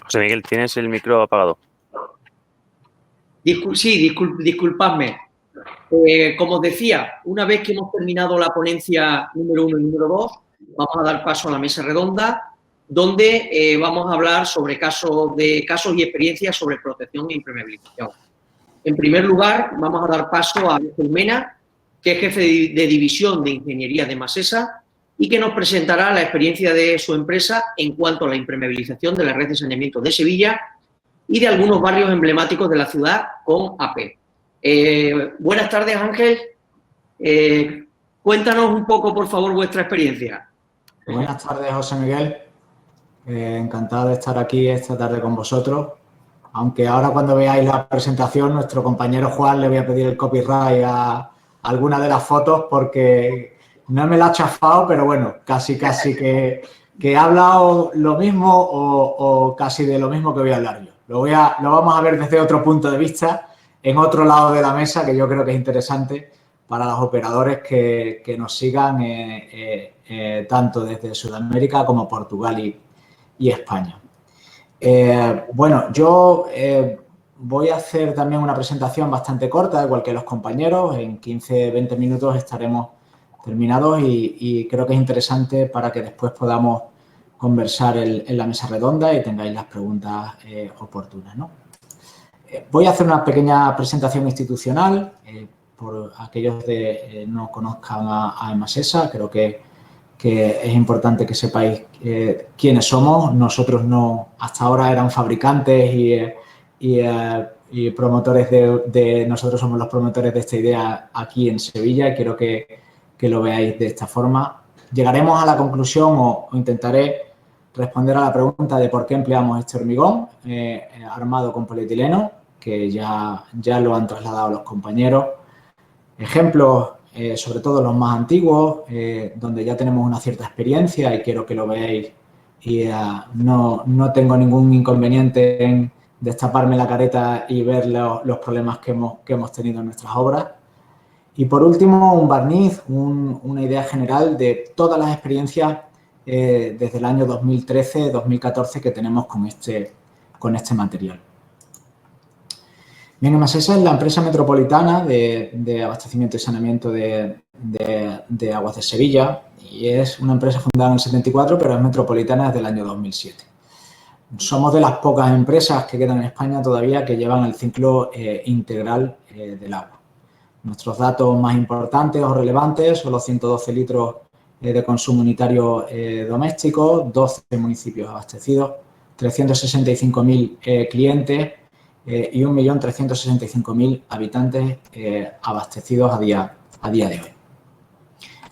José Miguel, tienes el micro apagado. Disculpadme. Como os decía, una vez que hemos terminado la ponencia número 1 y número 2, vamos a dar paso a la mesa redonda, donde vamos a hablar sobre casos y experiencias sobre protección e impermeabilización. En primer lugar, vamos a dar paso a Ángel Mena, que es jefe de división de ingeniería de Masesa y que nos presentará la experiencia de su empresa en cuanto a la impermeabilización de la red de saneamiento de Sevilla y de algunos barrios emblemáticos de la ciudad con AP. Buenas tardes, Ángel. Cuéntanos un poco, por favor, vuestra experiencia. Buenas tardes, José Miguel. Encantado de estar aquí esta tarde con vosotros. Aunque ahora cuando veáis la presentación, nuestro compañero Juan le voy a pedir el copyright a alguna de las fotos porque no me la ha chafado, pero bueno, casi que he hablado lo mismo o casi de lo mismo que voy a hablar yo. Lo vamos a ver desde otro punto de vista, en otro lado de la mesa, que yo creo que es interesante para los operadores que nos sigan tanto desde Sudamérica como Portugal y España. Bueno, yo voy a hacer también una presentación bastante corta, igual que los compañeros. En 15-20 minutos estaremos terminados y creo que es interesante para que después podamos conversar en la mesa redonda y tengáis las preguntas oportunas, ¿no? Voy a hacer una pequeña presentación institucional por aquellos que no conozcan a Masesa. Creo que es importante que sepáis quiénes somos. Nosotros hasta ahora eran fabricantes y promotores nosotros somos los promotores de esta idea aquí en Sevilla y quiero que lo veáis de esta forma. Llegaremos a la conclusión o intentaré responder a la pregunta de por qué empleamos este hormigón armado con polietileno, que ya lo han trasladado los compañeros. Ejemplos, sobre todo los más antiguos, donde ya tenemos una cierta experiencia y quiero que lo veáis. Y no tengo ningún inconveniente en destaparme la careta y ver los problemas que hemos tenido en nuestras obras. Y por último, un barniz, una idea general de todas las experiencias desde el año 2013-2014 que tenemos con este material. Bien, Masesa es la empresa metropolitana de abastecimiento y saneamiento de aguas de Sevilla y es una empresa fundada en el 74, pero es metropolitana desde el año 2007. Somos de las pocas empresas que quedan en España todavía que llevan el ciclo integral del agua. Nuestros datos más importantes o relevantes son los 112 litros de consumo unitario doméstico, 12 municipios abastecidos, 365.000 clientes y 1.365.000 habitantes abastecidos a día de hoy.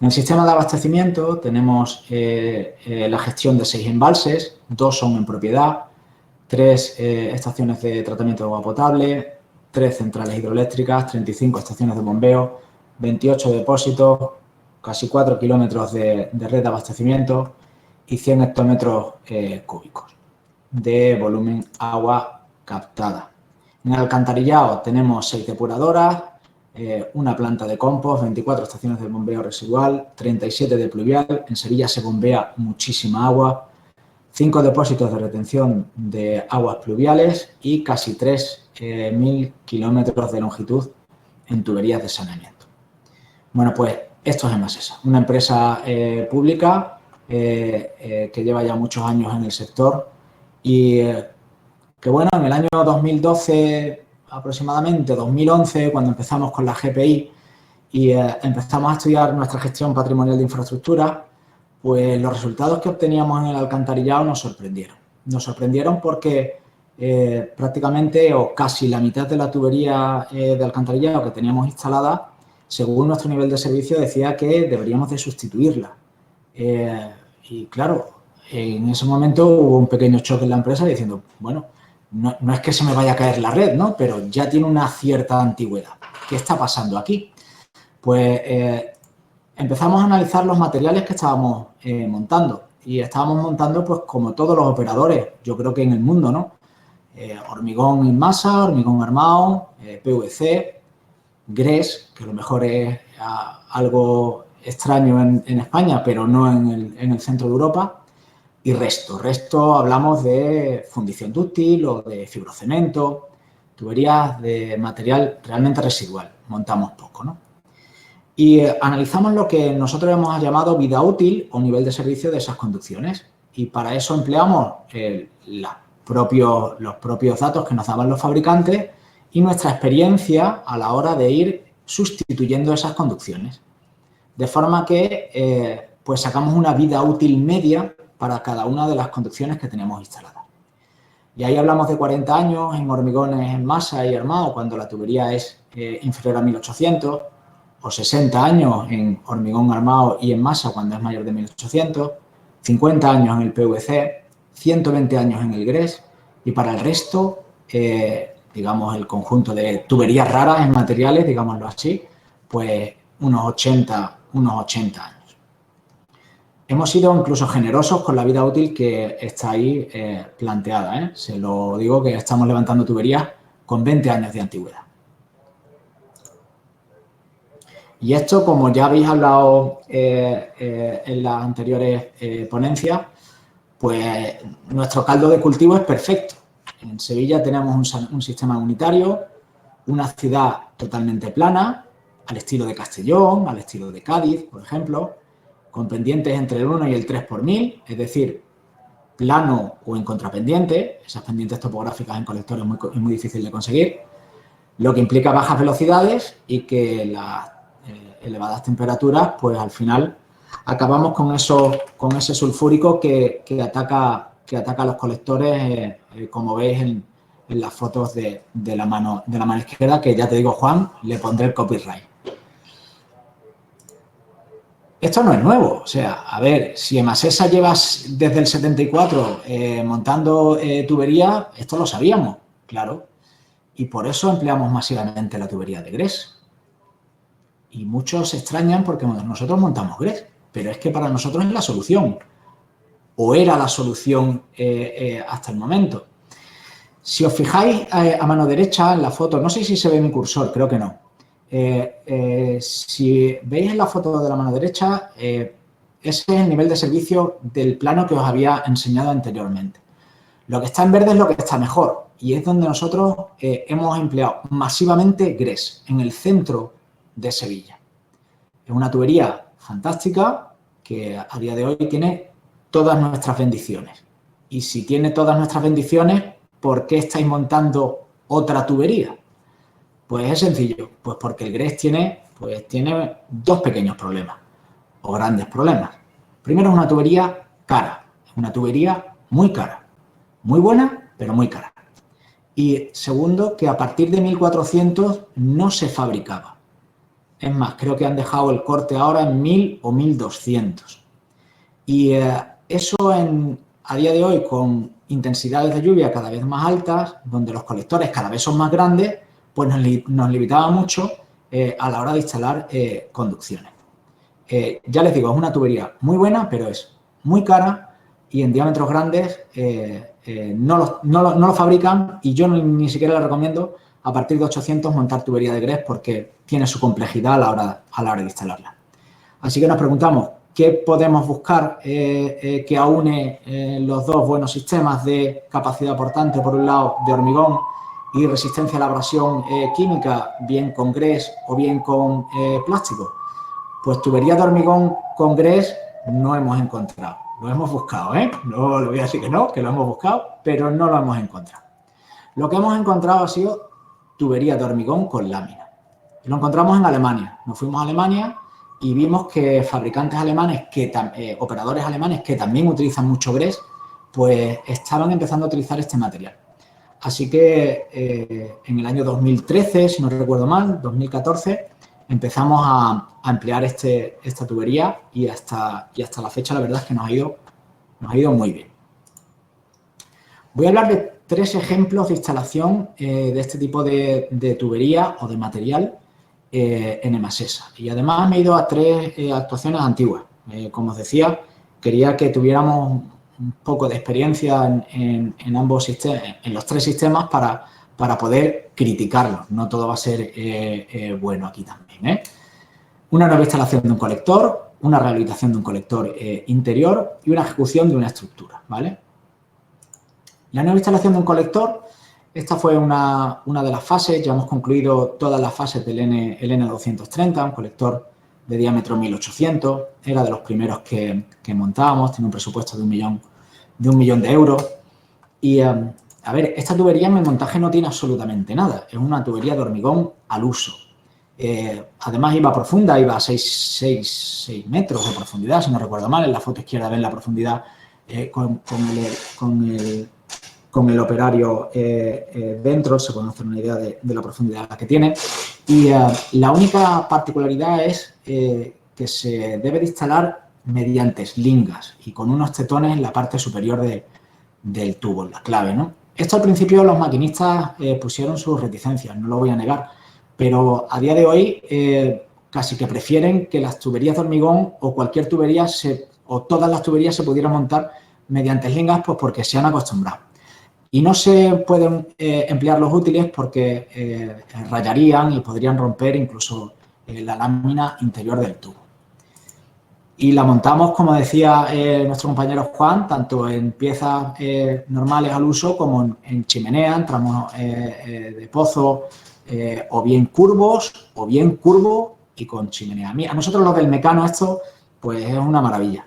En el sistema de abastecimiento tenemos la gestión de 6 embalses, 2 son en propiedad, 3 estaciones de tratamiento de agua potable, 3 centrales hidroeléctricas, 35 estaciones de bombeo, 28 depósitos, casi 4 kilómetros de red de abastecimiento y 100 hectómetros cúbicos de volumen agua captada. En el alcantarillado tenemos 6 depuradoras, una planta de compost, 24 estaciones de bombeo residual, 37 de pluvial. En Sevilla se bombea muchísima agua, 5 depósitos de retención de aguas pluviales y casi 3.000 kilómetros de longitud en tuberías de saneamiento. Bueno, pues esto es Masesa, una empresa pública que lleva ya muchos años en el sector y que, bueno, en el año 2012 aproximadamente, 2011, cuando empezamos con la GPI y empezamos a estudiar nuestra gestión patrimonial de infraestructura, pues los resultados que obteníamos en el alcantarillado nos sorprendieron. Nos sorprendieron porque prácticamente o casi la mitad de la tubería de alcantarillado que teníamos instalada, según nuestro nivel de servicio, decía que deberíamos de sustituirla. Y claro, en ese momento hubo un pequeño choque en la empresa diciendo, bueno, no es que se me vaya a caer la red, ¿no? Pero ya tiene una cierta antigüedad. ¿Qué está pasando aquí? Pues empezamos a analizar los materiales que estábamos montando. Y estábamos montando, pues, como todos los operadores, yo creo que en el mundo, ¿no? Hormigón en masa, hormigón armado, PVC, GRES, que a lo mejor es algo extraño en España, pero no en el centro de Europa. Y resto hablamos de fundición dúctil o de fibrocemento, tuberías de material realmente residual, montamos poco, ¿no? Y analizamos lo que nosotros hemos llamado vida útil o nivel de servicio de esas conducciones y para eso empleamos los propios datos que nos daban los fabricantes y nuestra experiencia a la hora de ir sustituyendo esas conducciones. De forma que pues sacamos una vida útil media para cada una de las conducciones que tenemos instaladas. Y ahí hablamos de 40 años en hormigones en masa y armado cuando la tubería es inferior a 1800, o 60 años en hormigón armado y en masa cuando es mayor de 1800, 50 años en el PVC, 120 años en el GRES y para el resto, digamos, el conjunto de tuberías raras en materiales, digámoslo así, pues unos 80 años. Hemos sido incluso generosos con la vida útil que está ahí planteada. Se lo digo que estamos levantando tuberías con 20 años de antigüedad. Y esto, como ya habéis hablado en las anteriores ponencias, pues nuestro caldo de cultivo es perfecto. En Sevilla tenemos un sistema unitario, una ciudad totalmente plana, al estilo de Castellón, al estilo de Cádiz, por ejemplo, con pendientes entre el 1 y el 3 por 1000, es decir, plano o en contrapendiente. Esas pendientes topográficas en colectores es muy difícil de conseguir, lo que implica bajas velocidades y que las elevadas temperaturas, pues al final acabamos con ese sulfúrico que ataca a los colectores, como veis en las fotos de la mano izquierda, que ya te digo, Juan, le pondré el copyright. Esto no es nuevo. O sea, a ver, si Emasesa llevas desde el 74 montando tubería, esto lo sabíamos, claro. Y por eso empleamos masivamente la tubería de GRES. Y muchos se extrañan porque nosotros montamos GRES, pero es que para nosotros es la solución. O era la solución hasta el momento. Si os fijáis a mano derecha en la foto, no sé si se ve mi cursor, creo que no. Si veis en la foto de la mano derecha, ese es el nivel de servicio del plano que os había enseñado anteriormente. Lo que está en verde es lo que está mejor y es donde nosotros hemos empleado masivamente GRES, en el centro de Sevilla. Es una tubería fantástica que a día de hoy tiene todas nuestras bendiciones. Y si tiene todas nuestras bendiciones, ¿por qué estáis montando otra tubería? Pues es sencillo, pues porque el GRES tiene dos pequeños problemas, o grandes problemas. Primero, es una tubería cara, una tubería muy cara, muy buena, pero muy cara. Y segundo, que a partir de 1400 no se fabricaba. Es más, creo que han dejado el corte ahora en 1000 o 1200. Y eso a día de hoy, con intensidades de lluvia cada vez más altas, donde los colectores cada vez son más grandes, pues nos limitaba mucho a la hora de instalar conducciones. Ya les digo, es una tubería muy buena, pero es muy cara y en diámetros grandes no lo fabrican y yo ni siquiera les recomiendo a partir de 800 montar tubería de GRES porque tiene su complejidad a la hora de instalarla. Así que nos preguntamos, ¿qué podemos buscar que aúne los dos buenos sistemas de capacidad portante, por un lado, de hormigón y resistencia a la abrasión química, bien con GRES o bien con plástico? Pues tubería de hormigón con GRES no hemos encontrado. Lo hemos buscado, ¿eh? No le voy a decir que no, que lo hemos buscado, pero no lo hemos encontrado. Lo que hemos encontrado ha sido tubería de hormigón con lámina. Lo encontramos en Alemania. Nos fuimos a Alemania y vimos que fabricantes alemanes, operadores alemanes que también utilizan mucho GRES, pues estaban empezando a utilizar este material. Así que en el año 2013, si no recuerdo mal, 2014, empezamos a emplear esta tubería y hasta la fecha la verdad es que nos ha ido muy bien. Voy a hablar de 3 ejemplos de instalación de este tipo de tubería o de material en Emasesa. Y además me he ido a 3 actuaciones antiguas. Como os decía, quería que tuviéramos un poco de experiencia en ambos sistemas, en los 3 sistemas para poder criticarlos. No todo va a ser bueno aquí también. Una nueva instalación de un colector, una rehabilitación de un colector interior y una ejecución de una estructura, ¿vale? La nueva instalación de un colector, esta fue una de las fases, ya hemos concluido todas las fases del N230, un colector de diámetro 1800, era de los primeros que montábamos, tiene un presupuesto de un millón de euros. Y, a ver, esta tubería en el montaje no tiene absolutamente nada, es una tubería de hormigón al uso. Además iba profunda, iba a 6 metros de profundidad, si no recuerdo mal, en la foto izquierda ven la profundidad con el operario dentro, se puede hacer una idea de la profundidad que tiene. Y la única particularidad es que se debe de instalar mediante eslingas y con unos tetones en la parte superior del tubo, en la clave, ¿no? Esto al principio los maquinistas pusieron sus reticencias, no lo voy a negar, pero a día de hoy casi que prefieren que las tuberías de hormigón o cualquier tubería o todas las tuberías se pudieran montar mediante eslingas, pues porque se han acostumbrado. Y no se pueden emplear los útiles porque rayarían y podrían romper incluso la lámina interior del tubo. Y la montamos, como decía nuestro compañero Juan, tanto en piezas normales al uso como en chimenea, en tramos de pozo, o bien curvos, o bien curvo y con chimenea. A nosotros los del Mecano esto pues es una maravilla.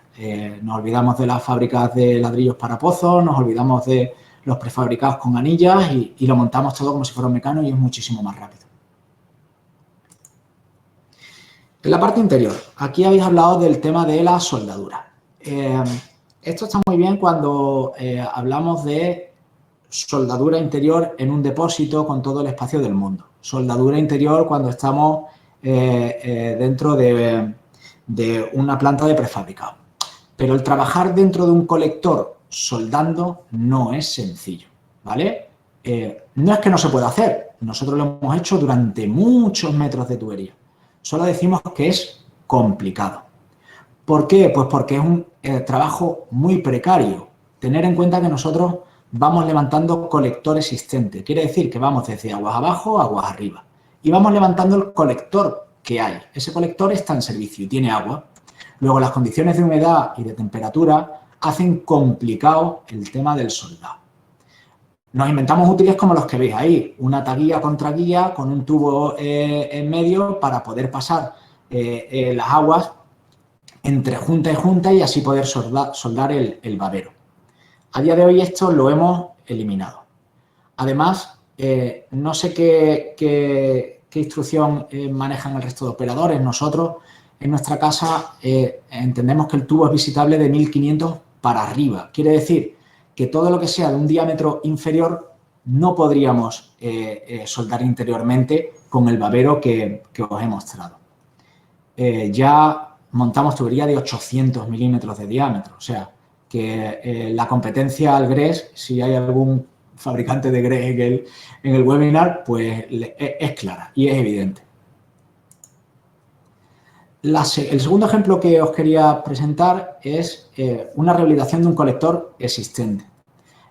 Nos olvidamos de las fábricas de ladrillos para pozos, nos olvidamos de los prefabricados con anillas y lo montamos todo como si fuera un Mecano y es muchísimo más rápido. En la parte interior, aquí habéis hablado del tema de la soldadura. Esto está muy bien cuando hablamos de soldadura interior en un depósito con todo el espacio del mundo. Soldadura interior cuando estamos dentro de de una planta de prefabricado. Pero el trabajar dentro de un colector soldando no es sencillo, ¿vale? No es que no se pueda hacer, nosotros lo hemos hecho durante muchos metros de tubería. Solo decimos que es complicado. ¿Por qué? Pues porque es un trabajo muy precario. Tener en cuenta que nosotros vamos levantando colector existente. Quiere decir que vamos desde aguas abajo a aguas arriba. Y vamos levantando el colector que hay. Ese colector está en servicio y tiene agua. Luego, las condiciones de humedad y de temperatura hacen complicado el tema del soldado. Nos inventamos útiles como los que veis ahí, una taguilla contra guía con un tubo en medio para poder pasar las aguas entre junta y junta y así poder soldar el babero. A día de hoy esto lo hemos eliminado. Además, no sé qué instrucción manejan el resto de operadores. Nosotros, en nuestra casa, entendemos que el tubo es visitable de 1500 para arriba. Quiere decir que todo lo que sea de un diámetro inferior no podríamos soldar interiormente con el babero que os he mostrado. Ya montamos tubería de 800 milímetros de diámetro, o sea que la competencia al GRES, si hay algún fabricante de GRES en el webinar, pues es clara y es evidente. El segundo ejemplo que os quería presentar es una rehabilitación de un colector existente.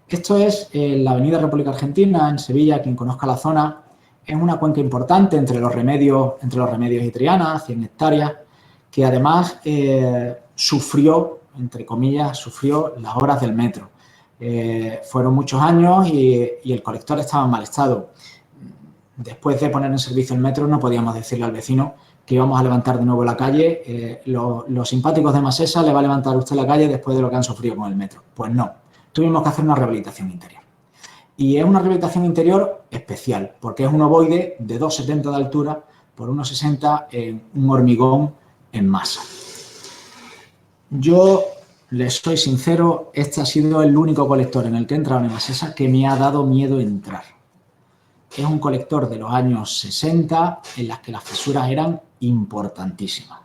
Esto es la avenida República Argentina, en Sevilla. Quien conozca la zona, es una cuenca importante entre los remedios y Triana, 100 hectáreas, que además sufrió, entre comillas, sufrió las obras del metro. Fueron muchos años y el colector estaba en mal estado. Después de poner en servicio el metro, no podíamos decirle al vecino que íbamos a levantar de nuevo la calle. Los simpáticos de Masesa le va a levantar usted la calle después de lo que han sufrido con el metro. Pues no, tuvimos que hacer una rehabilitación interior. Y es una rehabilitación interior especial, porque es un ovoide de 2,70 de altura por 1,60 en un hormigón en masa. Yo les soy sincero, este ha sido el único colector en el que he entrado en Masesa que me ha dado miedo entrar. Es un colector de los años 60 en las que las fisuras eran importantísimas.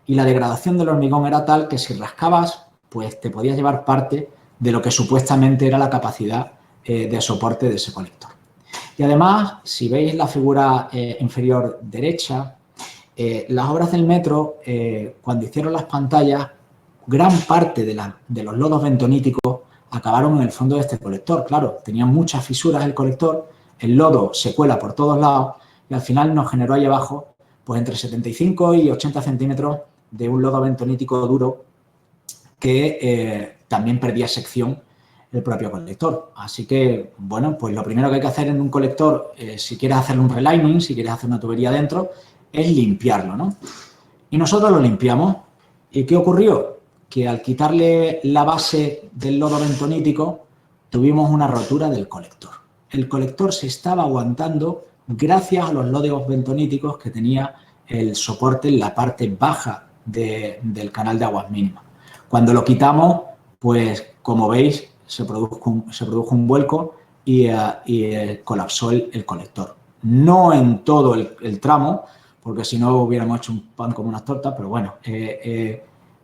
Y la degradación del hormigón era tal que si rascabas, pues te podías llevar parte de lo que supuestamente era la capacidad de soporte de ese colector. Y además, si veis la figura inferior derecha, las obras del metro, cuando hicieron las pantallas, gran parte de los lodos bentoníticos acabaron en el fondo de este colector. Claro, tenía muchas fisuras el colector, el lodo se cuela por todos lados y al final nos generó ahí abajo pues entre 75 y 80 centímetros de un lodo bentonítico duro que también perdía sección el propio colector. Así que, bueno, pues lo primero que hay que hacer en un colector, si quieres hacerle un relining, si quieres hacer una tubería dentro, es limpiarlo, ¿no? Y nosotros lo limpiamos. ¿Y qué ocurrió? Que al quitarle la base del lodo bentonítico, tuvimos una rotura del colector. El colector se estaba aguantando gracias a los lodos bentoníticos que tenía el soporte en la parte baja del canal de aguas mínimas. Cuando lo quitamos, pues como veis, se produjo un vuelco y colapsó el colector. No en todo el tramo, porque si no hubiéramos hecho un pan como unas tortas, pero bueno,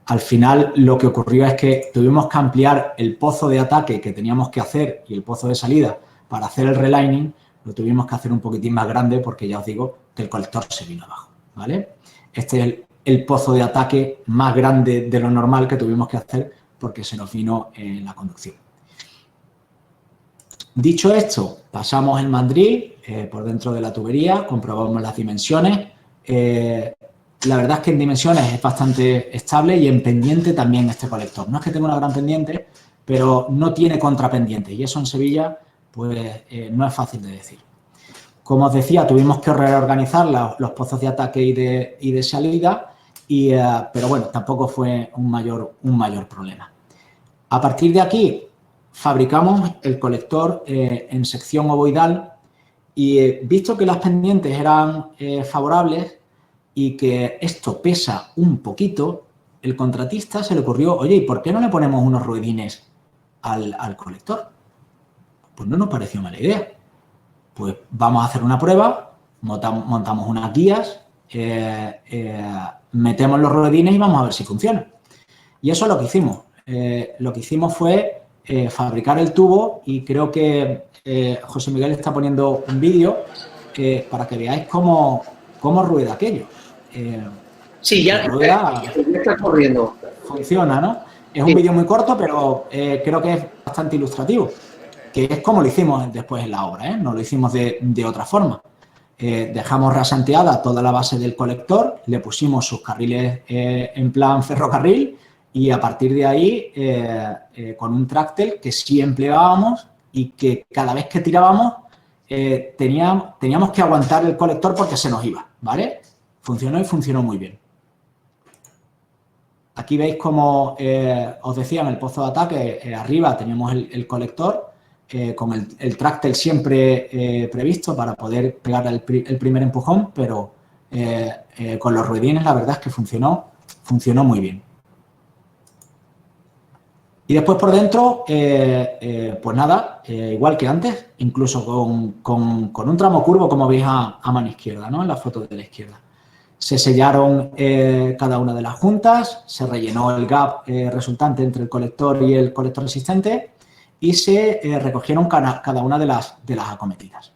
al final lo que ocurrió es que tuvimos que ampliar el pozo de ataque que teníamos que hacer y el pozo de salida para hacer el relining, lo tuvimos que hacer un poquitín más grande porque ya os digo que el colector se vino abajo, ¿vale? Este es el pozo de ataque más grande de lo normal que tuvimos que hacer porque se nos vino la conducción. Dicho esto, pasamos el mandril por dentro de la tubería, comprobamos las dimensiones. La verdad es que en dimensiones es bastante estable y en pendiente también este colector. No es que tenga una gran pendiente, pero no tiene contrapendiente y eso en Sevilla pues no es fácil de decir. Como os decía, tuvimos que reorganizar los pozos de ataque y de salida, pero bueno, tampoco fue un mayor problema. A partir de aquí, fabricamos el colector en sección ovoidal y visto que las pendientes eran favorables y que esto pesa un poquito, el contratista se le ocurrió, oye, ¿y por qué no le ponemos unos ruedines al colector? Pues no nos pareció mala idea. Pues vamos a hacer una prueba, montamos unas guías, metemos los ruedines y vamos a ver si funciona. Y eso es lo que hicimos. Lo que hicimos fue fabricar el tubo y creo que José Miguel está poniendo un vídeo para que veáis cómo rueda aquello. Sí, ya está corriendo. Funciona, ¿no? Es un vídeo muy corto, pero creo que es bastante ilustrativo, que es como lo hicimos después en la obra, ¿eh? No lo hicimos de otra forma. Dejamos rasanteada toda la base del colector, le pusimos sus carriles en plan ferrocarril y a partir de ahí, con un tráctel que sí empleábamos y que cada vez que tirábamos teníamos que aguantar el colector porque se nos iba, ¿vale? Funcionó y funcionó muy bien. Aquí veis como os decía, en el pozo de ataque, arriba teníamos el colector con el tráctel siempre previsto para poder pegar el primer empujón, pero con los ruedines la verdad es que funcionó muy bien. Y después por dentro, pues nada, igual que antes, incluso con un tramo curvo, como veis a mano izquierda, ¿no? En la foto de la izquierda. Se sellaron cada una de las juntas, se rellenó el gap resultante entre el colector y el colector resistente y se recogieron cada una de las acometidas.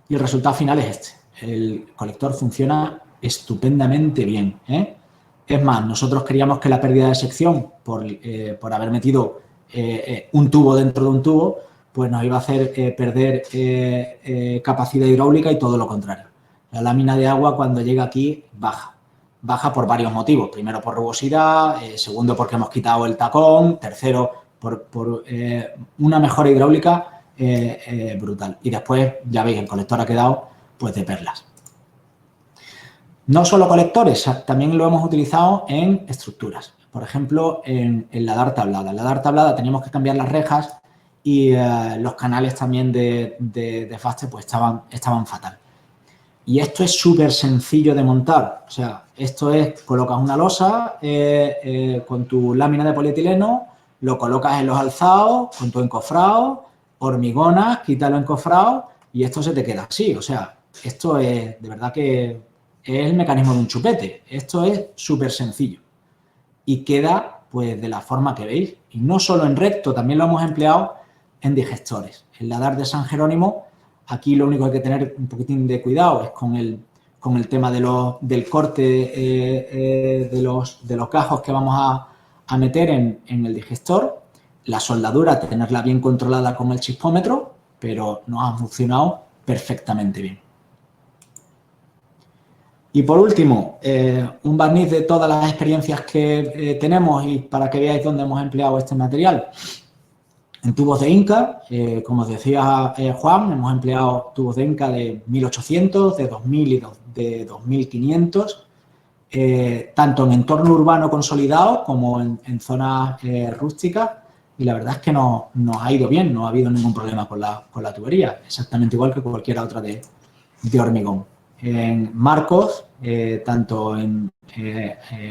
Y el resultado final es este. El colector funciona estupendamente bien, ¿eh? Es más, nosotros queríamos que la pérdida de sección por haber metido un tubo dentro de un tubo, pues nos iba a hacer perder capacidad hidráulica y todo lo contrario. La lámina de agua cuando llega aquí baja por varios motivos. Primero por rugosidad, segundo porque hemos quitado el tacón, tercero por una mejora hidráulica brutal. Y después, ya veis, el colector ha quedado pues de perlas. No solo colectores, también lo hemos utilizado en estructuras. Por ejemplo, en la dar tablada. En la dar tablada teníamos que cambiar las rejas y los canales también de desfaste pues estaban fatal. Y esto es súper sencillo de montar. O sea, esto es, colocas una losa con tu lámina de polietileno, lo colocas en los alzados, con tu encofrado, hormigonas, quita lo encofrado y esto se te queda así. O sea, esto es, de verdad que es el mecanismo de un chupete. Esto es súper sencillo. Y queda, pues, de la forma que veis. Y no solo en recto, también lo hemos empleado en digestores. En la dar de San Jerónimo, aquí lo único que hay que tener un poquitín de cuidado es con el tema del corte de los gajos que vamos a meter en el digestor. La soldadura, tenerla bien controlada con el chispómetro, pero nos ha funcionado perfectamente bien. Y por último, un barniz de todas las experiencias que tenemos y para que veáis dónde hemos empleado este material. En tubos de Inca, como os decía Juan, hemos empleado tubos de Inca de 1800, de 2000 y de 2500, tanto en entorno urbano consolidado como en zonas rústicas. Y la verdad es que nos ha ido bien, no ha habido ningún problema con la tubería, exactamente igual que cualquier otra de hormigón. En marcos, tanto en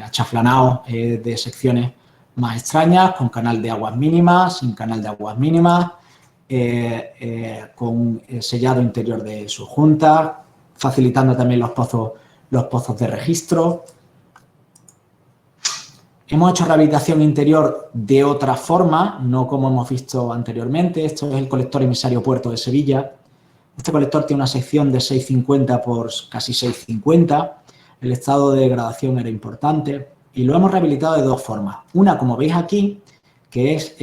achaflanados de secciones más extrañas, con canal de aguas mínimas, sin canal de aguas mínimas, con sellado interior de sus juntas, facilitando también los pozos de registro. Hemos hecho rehabilitación interior de otra forma, no como hemos visto anteriormente. Esto es el colector emisario Puerto de Sevilla. Este colector tiene una sección de 6,50 por casi 6,50. El estado de degradación era importante y lo hemos rehabilitado de dos formas. Una, como veis aquí, que es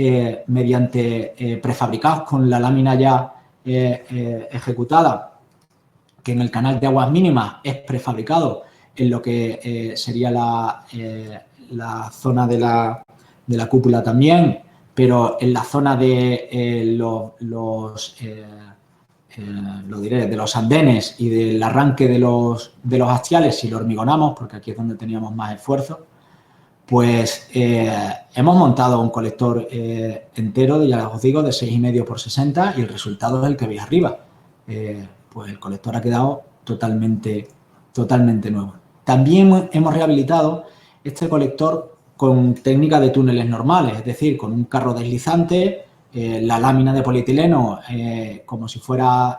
mediante prefabricados con la lámina ya ejecutada, que en el canal de aguas mínimas es prefabricado en lo que sería la zona de la cúpula también, pero en la zona de de los andenes y del arranque de los hastiales, si lo hormigonamos, porque aquí es donde teníamos más esfuerzo, pues hemos montado un colector entero, ya os digo, de 6,5 por 60 y el resultado es el que veis arriba. Pues el colector ha quedado totalmente nuevo. También hemos rehabilitado este colector con técnica de túneles normales, es decir, con un carro deslizante, la lámina de polietileno como si fuera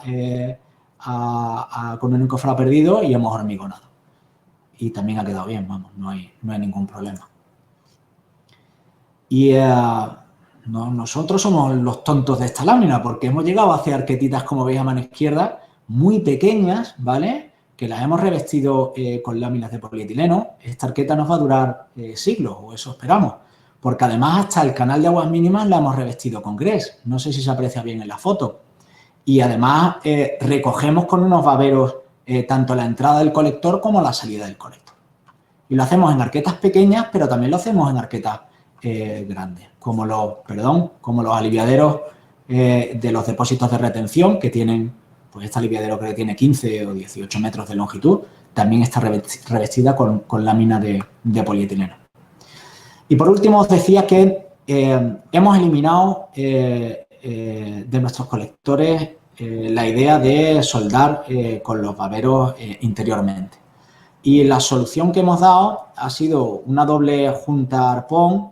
con un encofrado perdido y hemos hormigonado. y también ha quedado bien, vamos, no hay ningún problema. Y nosotros somos los tontos de esta lámina porque hemos llegado a hacer arquetitas, como veis a mano izquierda, muy pequeñas, ¿vale? Que las hemos revestido con láminas de polietileno. Esta arqueta nos va a durar siglos, o eso esperamos, porque además hasta el canal de aguas mínimas la hemos revestido con grés. No sé si se aprecia bien en la foto. Y además recogemos con unos baberos tanto la entrada del colector como la salida del colector. Y lo hacemos en arquetas pequeñas, pero también lo hacemos en arquetas grandes, como los aliviaderos de los depósitos de retención que tienen, pues este aliviadero que tiene 15 o 18 metros de longitud, también está revestida con lámina de polietileno. Y por último os decía que hemos eliminado de nuestros colectores la idea de soldar con los baberos interiormente. Y la solución que hemos dado ha sido una doble junta arpón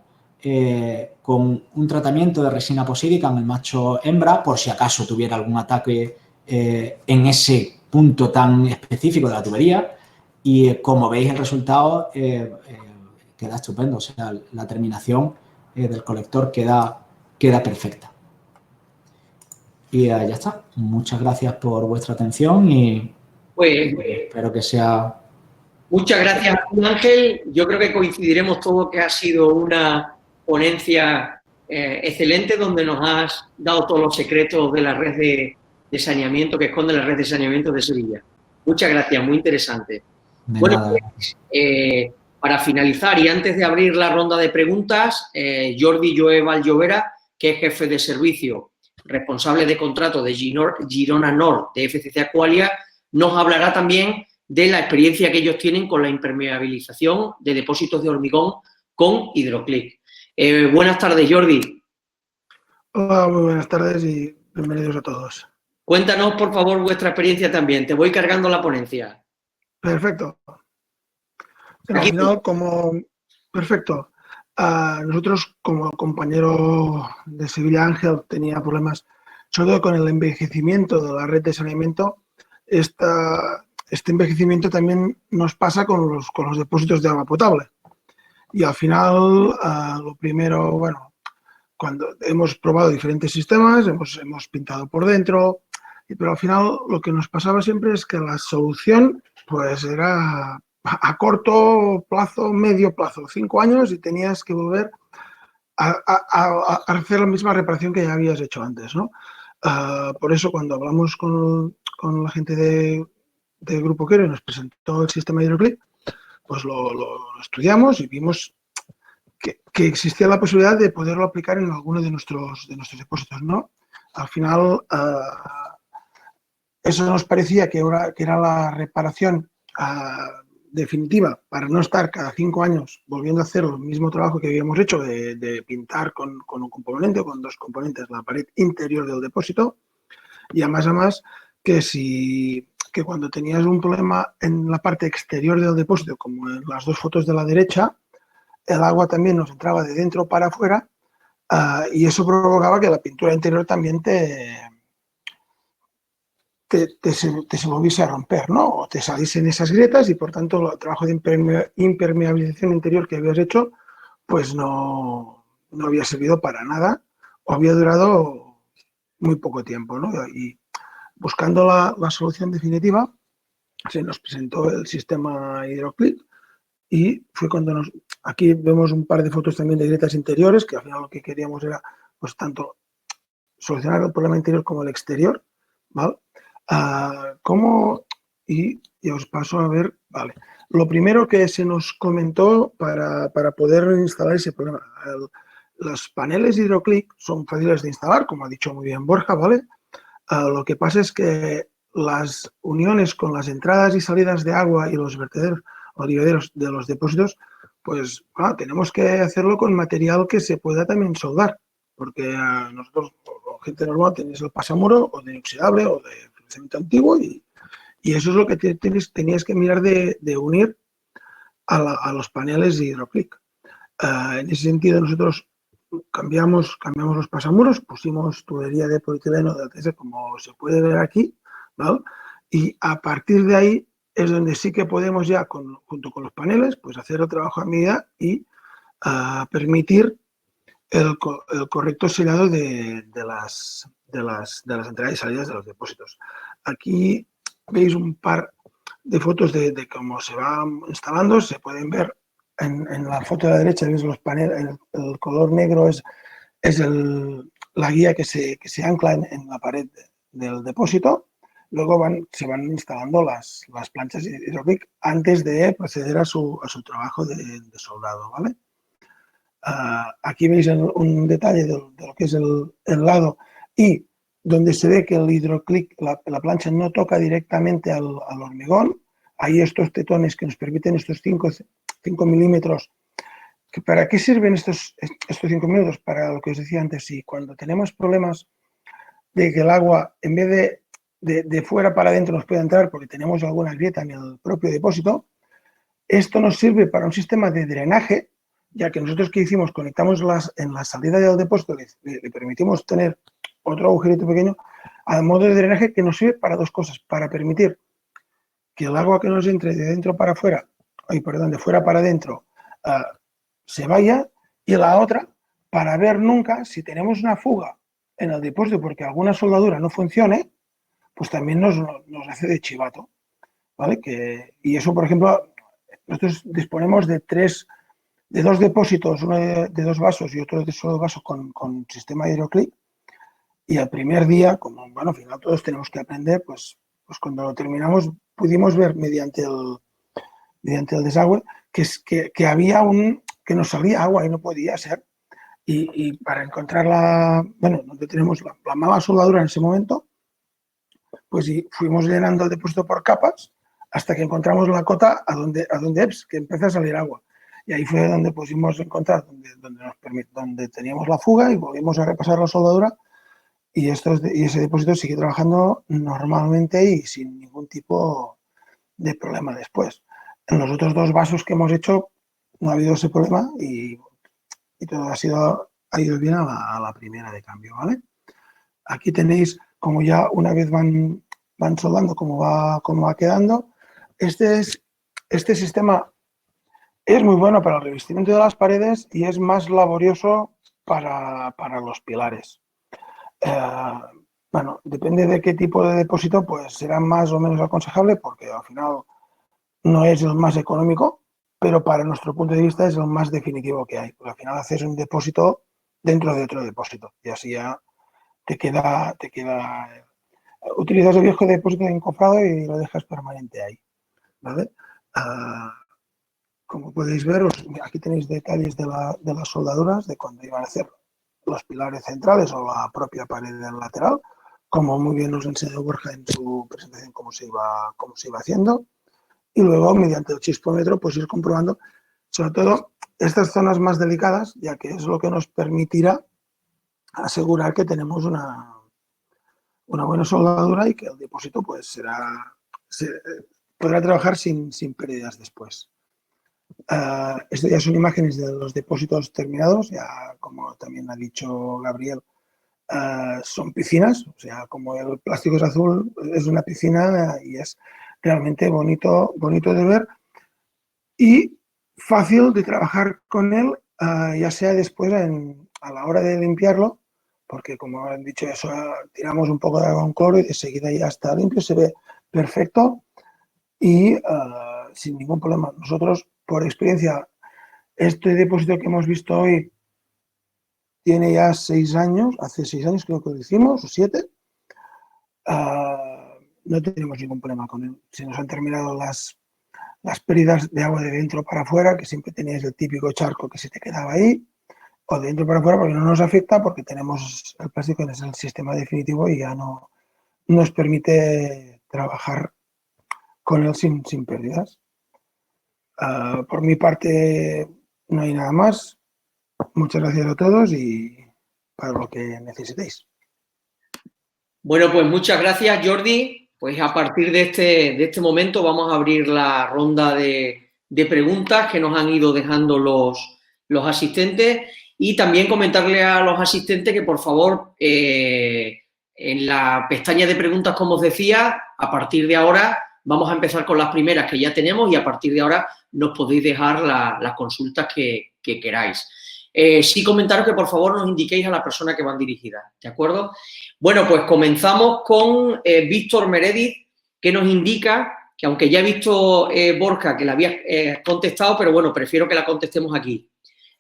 con un tratamiento de resina posílica en el macho hembra, por si acaso tuviera algún ataque en ese punto tan específico de la tubería. Y como veis, el resultado queda estupendo. O sea, la terminación del colector queda perfecta. Y ya está. Muchas gracias por vuestra atención y Pues espero que sea... Muchas gracias, Ángel. Yo creo que coincidiremos todos que ha sido una ponencia excelente donde nos has dado todos los secretos de la red de saneamiento que esconde la red de saneamiento de Sevilla. Muchas gracias, muy interesante. Bueno, pues, para finalizar y antes de abrir la ronda de preguntas, Jordi Joe Vallovera, que es jefe de servicio, responsable de contrato de Girona Nord de FCC Aqualia, nos hablará también de la experiencia que ellos tienen con la impermeabilización de depósitos de hormigón con Hidroclick. Buenas tardes, Jordi. Hola, muy buenas tardes y bienvenidos a todos. Cuéntanos, por favor, vuestra experiencia también. Te voy cargando la ponencia. Perfecto. Al final, perfecto. Nosotros, como compañero de Sevilla, Ángel, tenía problemas, sobre todo con el envejecimiento de la red de saneamiento. Este envejecimiento también nos pasa con los depósitos de agua potable. Y al final, lo primero, bueno, cuando hemos probado diferentes sistemas, hemos pintado por dentro, pero al final lo que nos pasaba siempre es que la solución pues era a corto plazo, medio plazo, 5 años, y tenías que volver a hacer la misma reparación que ya habías hecho antes, ¿no? Por eso cuando hablamos con la gente del Grupo Quero y nos presentó el sistema Hidroclick, pues lo estudiamos y vimos que existía la posibilidad de poderlo aplicar en alguno de nuestros depósitos, ¿no? Al final, eso nos parecía que era la reparación definitiva para no estar cada 5 años volviendo a hacer el mismo trabajo que habíamos hecho de pintar con un componente o con 2 componentes la pared interior del depósito, y además que cuando tenías un problema en la parte exterior del depósito, como en las 2 fotos de la derecha, el agua también nos entraba de dentro para afuera, y eso provocaba que la pintura interior también se volviese a romper, ¿no? O te saliesen esas grietas y, por tanto, el trabajo de impermeabilización interior que habías hecho, pues no había servido para nada o había durado muy poco tiempo, ¿no? Y buscando la solución definitiva, se nos presentó el sistema Hidroclick y fue cuando aquí vemos un par de fotos también de grietas interiores, que al final lo que queríamos era, pues, tanto solucionar el problema interior como el exterior, ¿vale? Y os paso a ver, vale. Lo primero que se nos comentó para poder instalar ese problema, los paneles Hidroclick son fáciles de instalar, como ha dicho muy bien Borja, ¿vale? Lo que pasa es que las uniones con las entradas y salidas de agua y los vertederos o aliviaderos de los depósitos, pues tenemos que hacerlo con material que se pueda también soldar, porque nosotros, gente normal, tenéis el pasamuro o de inoxidable o de cemento antiguo y eso es lo que tenías que mirar de unir a los paneles de Hidroclick. En ese sentido, nosotros cambiamos los pasamuros, pusimos tubería de polietileno de ATS, como se puede ver aquí, ¿vale? Y a partir de ahí es donde sí que podemos ya, junto con los paneles, pues hacer el trabajo a medida y permitir el correcto sellado de las entradas y salidas de los depósitos. Aquí veis un par de fotos de cómo se va instalando. Se pueden ver en la foto de la derecha, veis los paneles, el color negro es la guía que se ancla en la pared del depósito. Luego se van instalando las planchas hidráulicas antes de proceder a su trabajo de soldado, ¿vale? Aquí veis un detalle de lo que es el lado y donde se ve que el hidroclick, la plancha no toca directamente al hormigón. Hay estos tetones que nos permiten estos 5 milímetros. ¿Para qué sirven estos 5 milímetros? Para lo que os decía antes, si cuando tenemos problemas de que el agua, en vez de fuera para adentro, nos pueda entrar porque tenemos alguna grieta en el propio depósito, esto nos sirve para un sistema de drenaje, ya que nosotros que hicimos, conectamos en la salida del depósito, le permitimos tener otro agujerito pequeño, a modo de drenaje que nos sirve para dos cosas, para permitir que el agua que nos entre de dentro para afuera, de fuera para adentro, se vaya, y la otra, para ver nunca si tenemos una fuga en el depósito porque alguna soldadura no funcione, pues también nos hace de chivato, ¿vale? Y eso, por ejemplo, nosotros disponemos de dos depósitos, uno de 2 vasos y otro de solo vaso con sistema hidroclick, y el primer día, como bueno, al final todos tenemos que aprender, pues cuando lo terminamos pudimos ver mediante el desagüe que había que nos salía agua y no podía ser, y para encontrar donde tenemos la mala soldadura en ese momento, pues fuimos llenando el depósito por capas hasta que encontramos la cota a donde que empieza a salir agua. Y ahí fue donde pudimos encontrar donde teníamos la fuga y volvimos a repasar la soldadura, y ese depósito sigue trabajando normalmente y sin ningún tipo de problema después. En los otros 2 vasos que hemos hecho no ha habido ese problema y todo ha ido bien a la primera de cambio, ¿vale? Aquí tenéis como ya una vez van soldando cómo va quedando. Este sistema es muy bueno para el revestimiento de las paredes y es más laborioso para los pilares. Bueno, depende de qué tipo de depósito, pues será más o menos aconsejable porque al final no es el más económico, pero para nuestro punto de vista es el más definitivo que hay. Porque al final haces un depósito dentro de otro depósito y así ya te queda utilizas el viejo depósito de encofrado y lo dejas permanente ahí, ¿vale? Como podéis ver, aquí tenéis detalles de las soldaduras de cuando iban a hacer los pilares centrales o la propia pared del lateral, como muy bien nos enseñó Borja en su presentación cómo se iba haciendo, y luego mediante el chispómetro pues ir comprobando sobre todo estas zonas más delicadas, ya que es lo que nos permitirá asegurar que tenemos una buena soldadura y que el depósito pues podrá trabajar sin pérdidas después. Esto ya son imágenes de los depósitos terminados, ya como también ha dicho Gabriel, son piscinas, o sea, como el plástico es azul, es una piscina y es realmente bonito de ver y fácil de trabajar con él, ya sea después a la hora de limpiarlo, porque como han dicho eso, tiramos un poco de agua con cloro y de seguida ya está limpio, se ve perfecto y sin ningún problema. Nosotros, por experiencia, este depósito que hemos visto hoy tiene ya 6 años, hace 6 años creo que lo hicimos, o 7. No tenemos ningún problema con él. Se nos han terminado las pérdidas de agua de dentro para afuera, que siempre tenías el típico charco que se te quedaba ahí, o de dentro para afuera porque no nos afecta, porque tenemos el plástico en el sistema definitivo y ya no nos permite trabajar con él sin pérdidas. Por mi parte no hay nada más. Muchas gracias a todos y para lo que necesitéis. Bueno, pues muchas gracias, Jordi. Pues a partir de este momento vamos a abrir la ronda de preguntas que nos han ido dejando los asistentes y también comentarle a los asistentes que, por favor, en la pestaña de preguntas, como os decía, a partir de ahora vamos a empezar con las primeras que ya tenemos y a partir de ahora nos podéis dejar las consultas que queráis. Sí comentaros que por favor nos indiquéis a la persona que van dirigidas, ¿de acuerdo? Bueno, pues comenzamos con Víctor Meredith, que nos indica que aunque ya he visto, Borja, que la había contestado, pero bueno, prefiero que la contestemos aquí.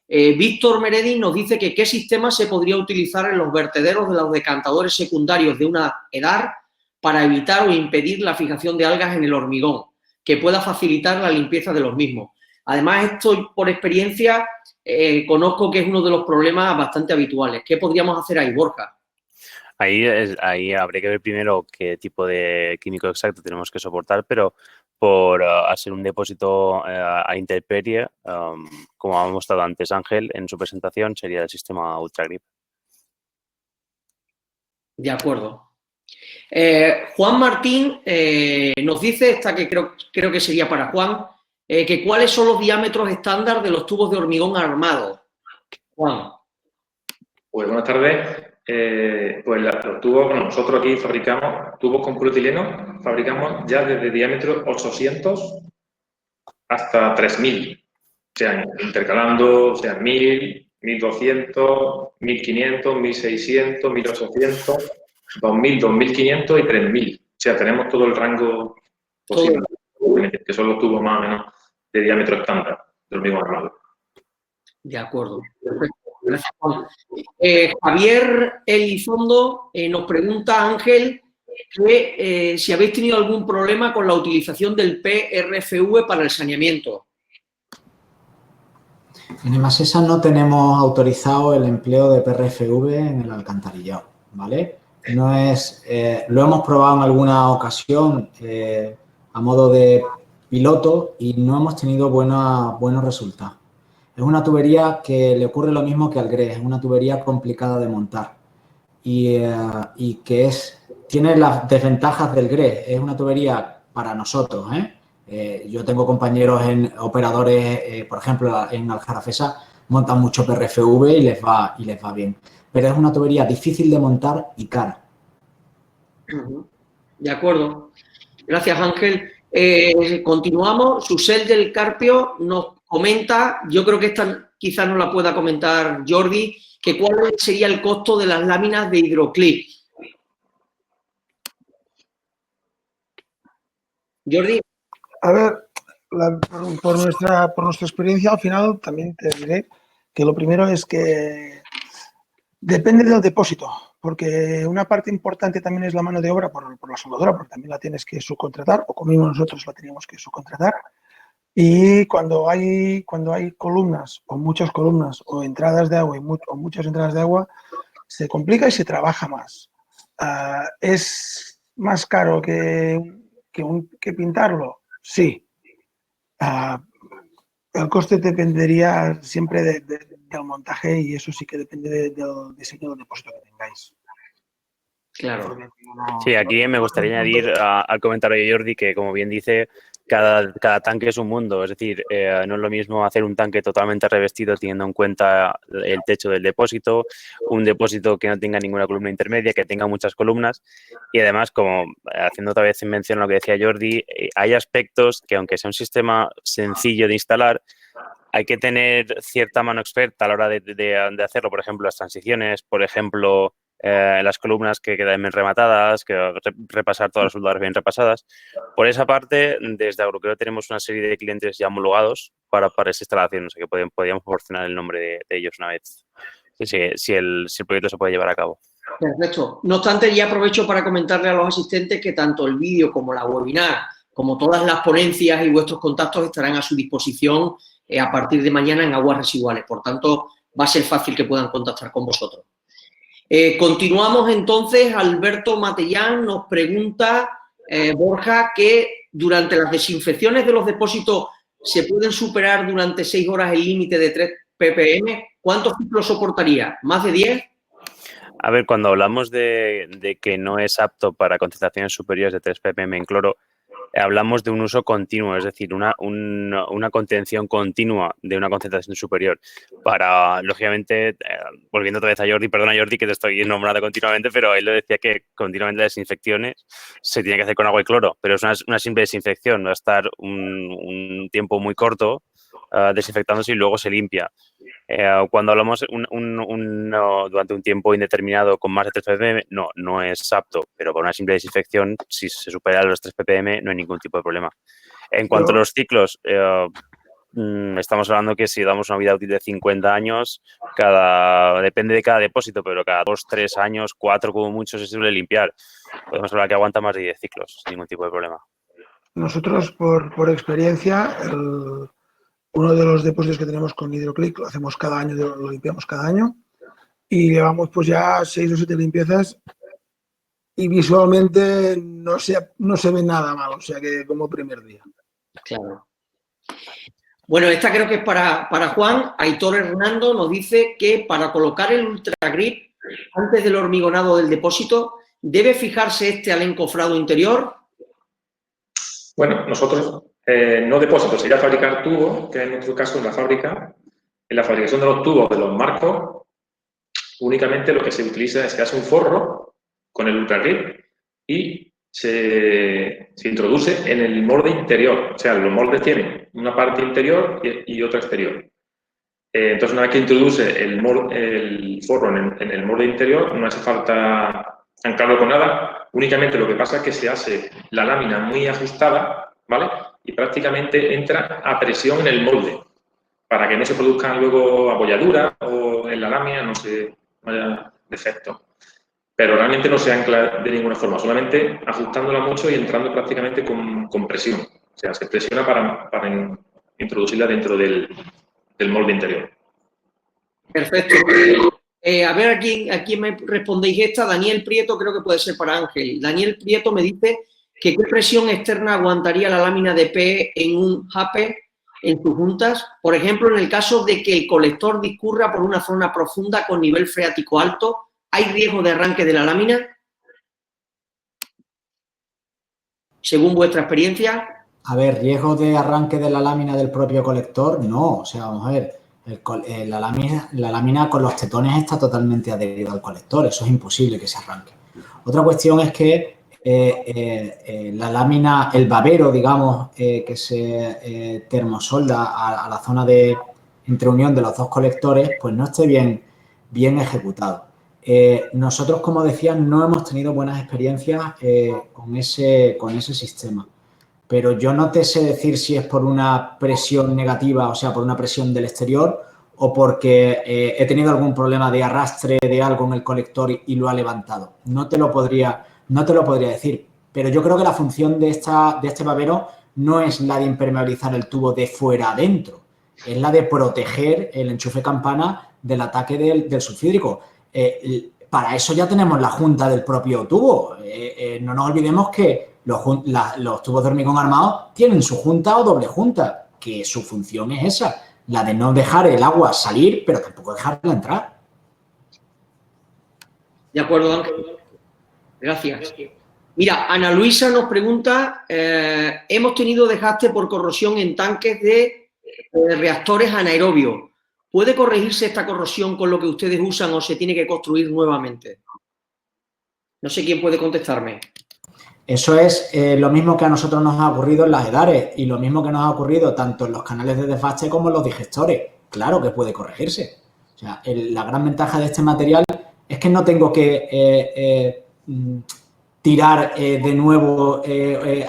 Víctor Meredith nos dice que qué sistema se podría utilizar en los vertederos de los decantadores secundarios de una EDAR para evitar o impedir la fijación de algas en el hormigón, que pueda facilitar la limpieza de los mismos. Además, esto por experiencia conozco que es uno de los problemas bastante habituales. ¿Qué podríamos hacer ahí, Borja? Ahí habría que ver primero qué tipo de químico exacto tenemos que soportar, pero por hacer un depósito a intemperie, como ha mostrado antes Ángel en su presentación, sería el sistema Ultragrip. De acuerdo. Juan Martín nos dice, esta que creo que sería para Juan, que cuáles son los diámetros estándar de los tubos de hormigón armados. Juan. Pues buenas tardes. Pues los tubos, bueno, nosotros aquí fabricamos tubos con polietileno, fabricamos ya desde diámetro 800 hasta 3000, o sea, intercalando, o sea, 1000, 1200, 1500, 1600, 1800, 2000, 2500 y 3000. O sea, tenemos todo el rango posible, que son los tubos más o menos de diámetro estándar del hormigón armado. De acuerdo. Perfecto. Gracias, Juan. Javier Elizondo nos pregunta, Ángel, que si habéis tenido algún problema con la utilización del PRFV para el saneamiento. En Emasesa no tenemos autorizado el empleo de PRFV en el alcantarillado, ¿vale? No es, lo hemos probado en alguna ocasión a modo de piloto y no hemos tenido buenos resultados. Es una tubería que le ocurre lo mismo que al GRE, es una tubería complicada de montar y que tiene las desventajas del GRE. Es una tubería para nosotros, yo tengo compañeros operadores, por ejemplo, en Aljarafesa, montan mucho PRFV y les va bien. Pero es una tubería difícil de montar y cara. De acuerdo. Gracias, Ángel. Continuamos. Susel del Carpio nos comenta, yo creo que esta quizás no la pueda comentar Jordi, que cuál sería el costo de las láminas de hidroclip. Jordi. A ver, por nuestra experiencia, al final también te diré que lo primero es que depende del depósito, porque una parte importante también es la mano de obra por la soldadura, porque también la tienes que subcontratar, o como nosotros la teníamos que subcontratar. Y cuando hay columnas, o muchas columnas, o entradas de agua, o muchas entradas de agua, se complica y se trabaja más. ¿Es más caro que pintarlo? Sí. El coste dependería siempre del montaje y eso sí que depende del diseño del depósito que tengáis. Claro. Sí, aquí me gustaría añadir al comentario de Jordi que, como bien dice, cada tanque es un mundo. Es decir, no es lo mismo hacer un tanque totalmente revestido teniendo en cuenta el techo del depósito, un depósito que no tenga ninguna columna intermedia, que tenga muchas columnas. Y además, como haciendo otra vez en mención a lo que decía Jordi, hay aspectos que, aunque sea un sistema sencillo de instalar, hay que tener cierta mano experta a la hora de hacerlo. Por ejemplo, las transiciones, por ejemplo, las columnas que quedan bien rematadas, que repasar todas las soldadas bien repasadas. Por esa parte, desde Agrocreo tenemos una serie de clientes ya homologados para esa instalación, o sea que podríamos proporcionar el nombre de ellos una vez, si el proyecto se puede llevar a cabo. Perfecto. No obstante, ya aprovecho para comentarle a los asistentes que tanto el vídeo como la webinar, como todas las ponencias y vuestros contactos estarán a su disposición a partir de mañana en Aguas Residuales. Por tanto, va a ser fácil que puedan contactar con vosotros. Continuamos entonces. Alberto Matellán nos pregunta, Borja, que durante las desinfecciones de los depósitos se pueden superar durante 6 horas el límite de 3 ppm. ¿Cuántos ciclos soportaría? ¿Más de 10? A ver, cuando hablamos de que no es apto para concentraciones superiores de 3 ppm en cloro, hablamos de un uso continuo, es decir, una contención continua de una concentración superior para, lógicamente, volviendo otra vez a Jordi, perdona Jordi que te estoy nombrando continuamente, pero él lo decía que continuamente las desinfecciones se tienen que hacer con agua y cloro, pero es una simple desinfección, no va a estar un tiempo muy corto desinfectándose y luego se limpia. Cuando hablamos durante un tiempo indeterminado con más de 3 ppm, no es apto, pero con una simple desinfección, si se supera los 3 ppm, no hay ningún tipo de problema. En cuanto a los ciclos, estamos hablando que si damos una vida útil de 50 años, depende de cada depósito, pero cada 2, 3 años, 4 como mucho se suele limpiar. Podemos hablar que aguanta más de 10 ciclos, sin ningún tipo de problema. Nosotros, por experiencia, uno de los depósitos que tenemos con HydroClick lo hacemos cada año, lo limpiamos cada año y llevamos pues ya 6 o 7 limpiezas y visualmente no se ve nada mal, o sea que como primer día. Claro. Bueno, esta creo que es para Juan. Aitor Hernando nos dice que para colocar el Ultra Grip antes del hormigonado del depósito, ¿debe fijarse este al encofrado interior? Bueno, nosotros no depósito, sería fabricar tubos, que en nuestro caso en la fabricación de los tubos, de los marcos, únicamente lo que se utiliza es que hace un forro con el Ultra Grip y se introduce en el molde interior. O sea, los moldes tienen una parte interior y otra exterior. Entonces, una vez que introduce el forro en el molde interior, no hace falta anclarlo con nada. Únicamente lo que pasa es que se hace la lámina muy ajustada, ¿vale? Y prácticamente entra a presión en el molde para que no se produzcan luego abolladuras o en la lámina no haya defectos. Pero realmente no se ancla de ninguna forma, solamente ajustándola mucho y entrando prácticamente con presión. O sea, se presiona para introducirla dentro del molde interior. Perfecto. A ver, ¿a quién me respondéis esta? Daniel Prieto, creo que puede ser para Ángel. Daniel Prieto me dice que qué presión externa aguantaría la lámina de PE en un JAPE en sus juntas, por ejemplo, en el caso de que el colector discurra por una zona profunda con nivel freático alto, ¿hay riesgo de arranque de la lámina? Según vuestra experiencia. A ver, riesgo de arranque de la lámina del propio colector, no. O sea, vamos a ver, la lámina con los tetones está totalmente adherida al colector, eso es imposible que se arranque. Otra cuestión es que la lámina, el babero, digamos, que se termosolda a la zona de entreunión de los dos colectores, pues no esté bien ejecutado. Nosotros, como decía, no hemos tenido buenas experiencias con ese sistema. Pero yo no te sé decir si es por una presión negativa, o sea, por una presión del exterior o porque he tenido algún problema de arrastre de algo en el colector y lo ha levantado. No te lo podría decir. Pero yo creo que la función de este babero no es la de impermeabilizar el tubo de fuera adentro, es la de proteger el enchufe campana del ataque del sulfídrico. Para eso ya tenemos la junta del propio tubo. No nos olvidemos que los tubos de hormigón armado tienen su junta o doble junta, que su función es esa, la de no dejar el agua salir, pero tampoco dejarla entrar. De acuerdo, Ángel. Gracias. Mira, Ana Luisa nos pregunta, hemos tenido desgaste por corrosión en tanques de reactores anaerobios. ¿Puede corregirse esta corrosión con lo que ustedes usan o se tiene que construir nuevamente? No sé quién puede contestarme. Eso es lo mismo que a nosotros nos ha ocurrido en las EDARES y lo mismo que nos ha ocurrido tanto en los canales de desbaste como en los digestores. Claro que puede corregirse. O sea, la gran ventaja de este material es que no tengo que tirar de nuevo,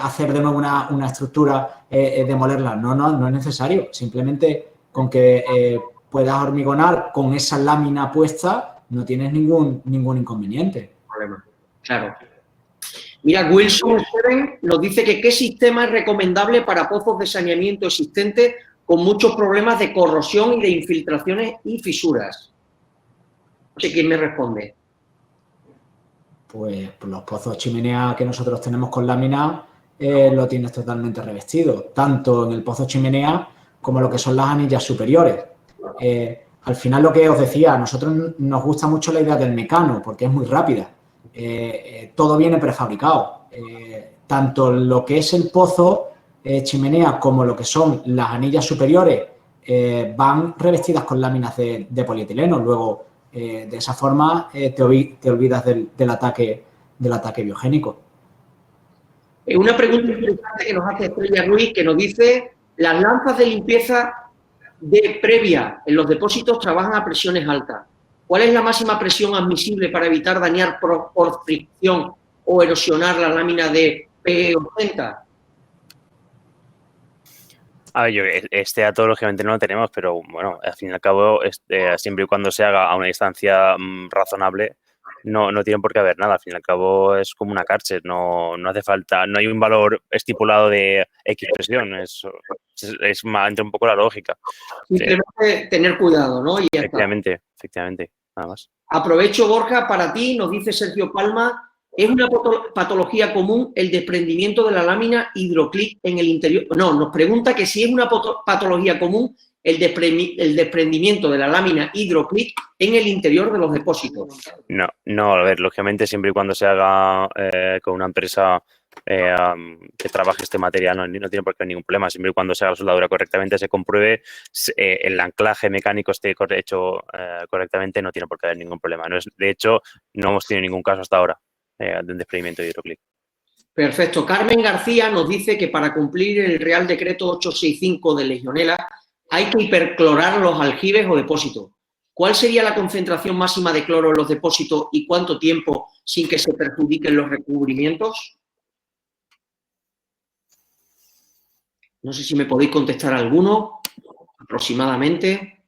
hacer de nuevo una estructura, demolerla. No es necesario. Simplemente con que puedas hormigonar con esa lámina puesta, no tienes ningún inconveniente. Problema. Claro. Mira, Wilson nos dice que qué sistema es recomendable para pozos de saneamiento existentes con muchos problemas de corrosión y de infiltraciones y fisuras. No sé quién me responde. Pues los pozos chimenea que nosotros tenemos con lámina lo tienes totalmente revestido, tanto en el pozo chimenea como lo que son las anillas superiores. Al final, lo que os decía, a nosotros nos gusta mucho la idea del mecano porque es muy rápida. Todo viene prefabricado. tanto lo que es el pozo chimenea como lo que son las anillas superiores van revestidas con láminas de polietileno. Luego, de esa forma, te olvidas del ataque biogénico. Una pregunta interesante que nos hace Estrella Ruiz, que nos dice: las lanzas de limpieza previa en los depósitos trabajan a presiones altas. ¿Cuál es la máxima presión admisible para evitar dañar por fricción o erosionar la lámina de PE80? A ver, este dato lógicamente no lo tenemos, pero bueno, al fin y al cabo, siempre y cuando se haga a una distancia razonable, no tiene por qué haber nada. Al fin y al cabo es como una cárcel, no hace falta, no hay un valor estipulado de X presión, entra un poco la lógica. Simplemente tener cuidado, ¿no? Y ya efectivamente, nada más. Aprovecho, Borja, para ti, nos dice Sergio Palma: ¿es una patología común el desprendimiento de la lámina hidroclic en el interior? No, nos pregunta que si es una patología común el desprendimiento de la lámina hidroclic en el interior de los depósitos. No, a ver, lógicamente siempre y cuando se haga con una empresa que trabaje este material no tiene por qué haber ningún problema. Siempre y cuando se haga la soldadura correctamente, se compruebe el anclaje mecánico esté hecho correctamente, no tiene por qué haber ningún problema. De hecho, no hemos tenido ningún caso hasta ahora de un desprendimiento de hidroclic. Perfecto. Carmen García nos dice que para cumplir el Real Decreto 865 de Legionela hay que hiperclorar los aljibes o depósitos. ¿Cuál sería la concentración máxima de cloro en los depósitos y cuánto tiempo sin que se perjudiquen los recubrimientos? No sé si me podéis contestar alguno, aproximadamente.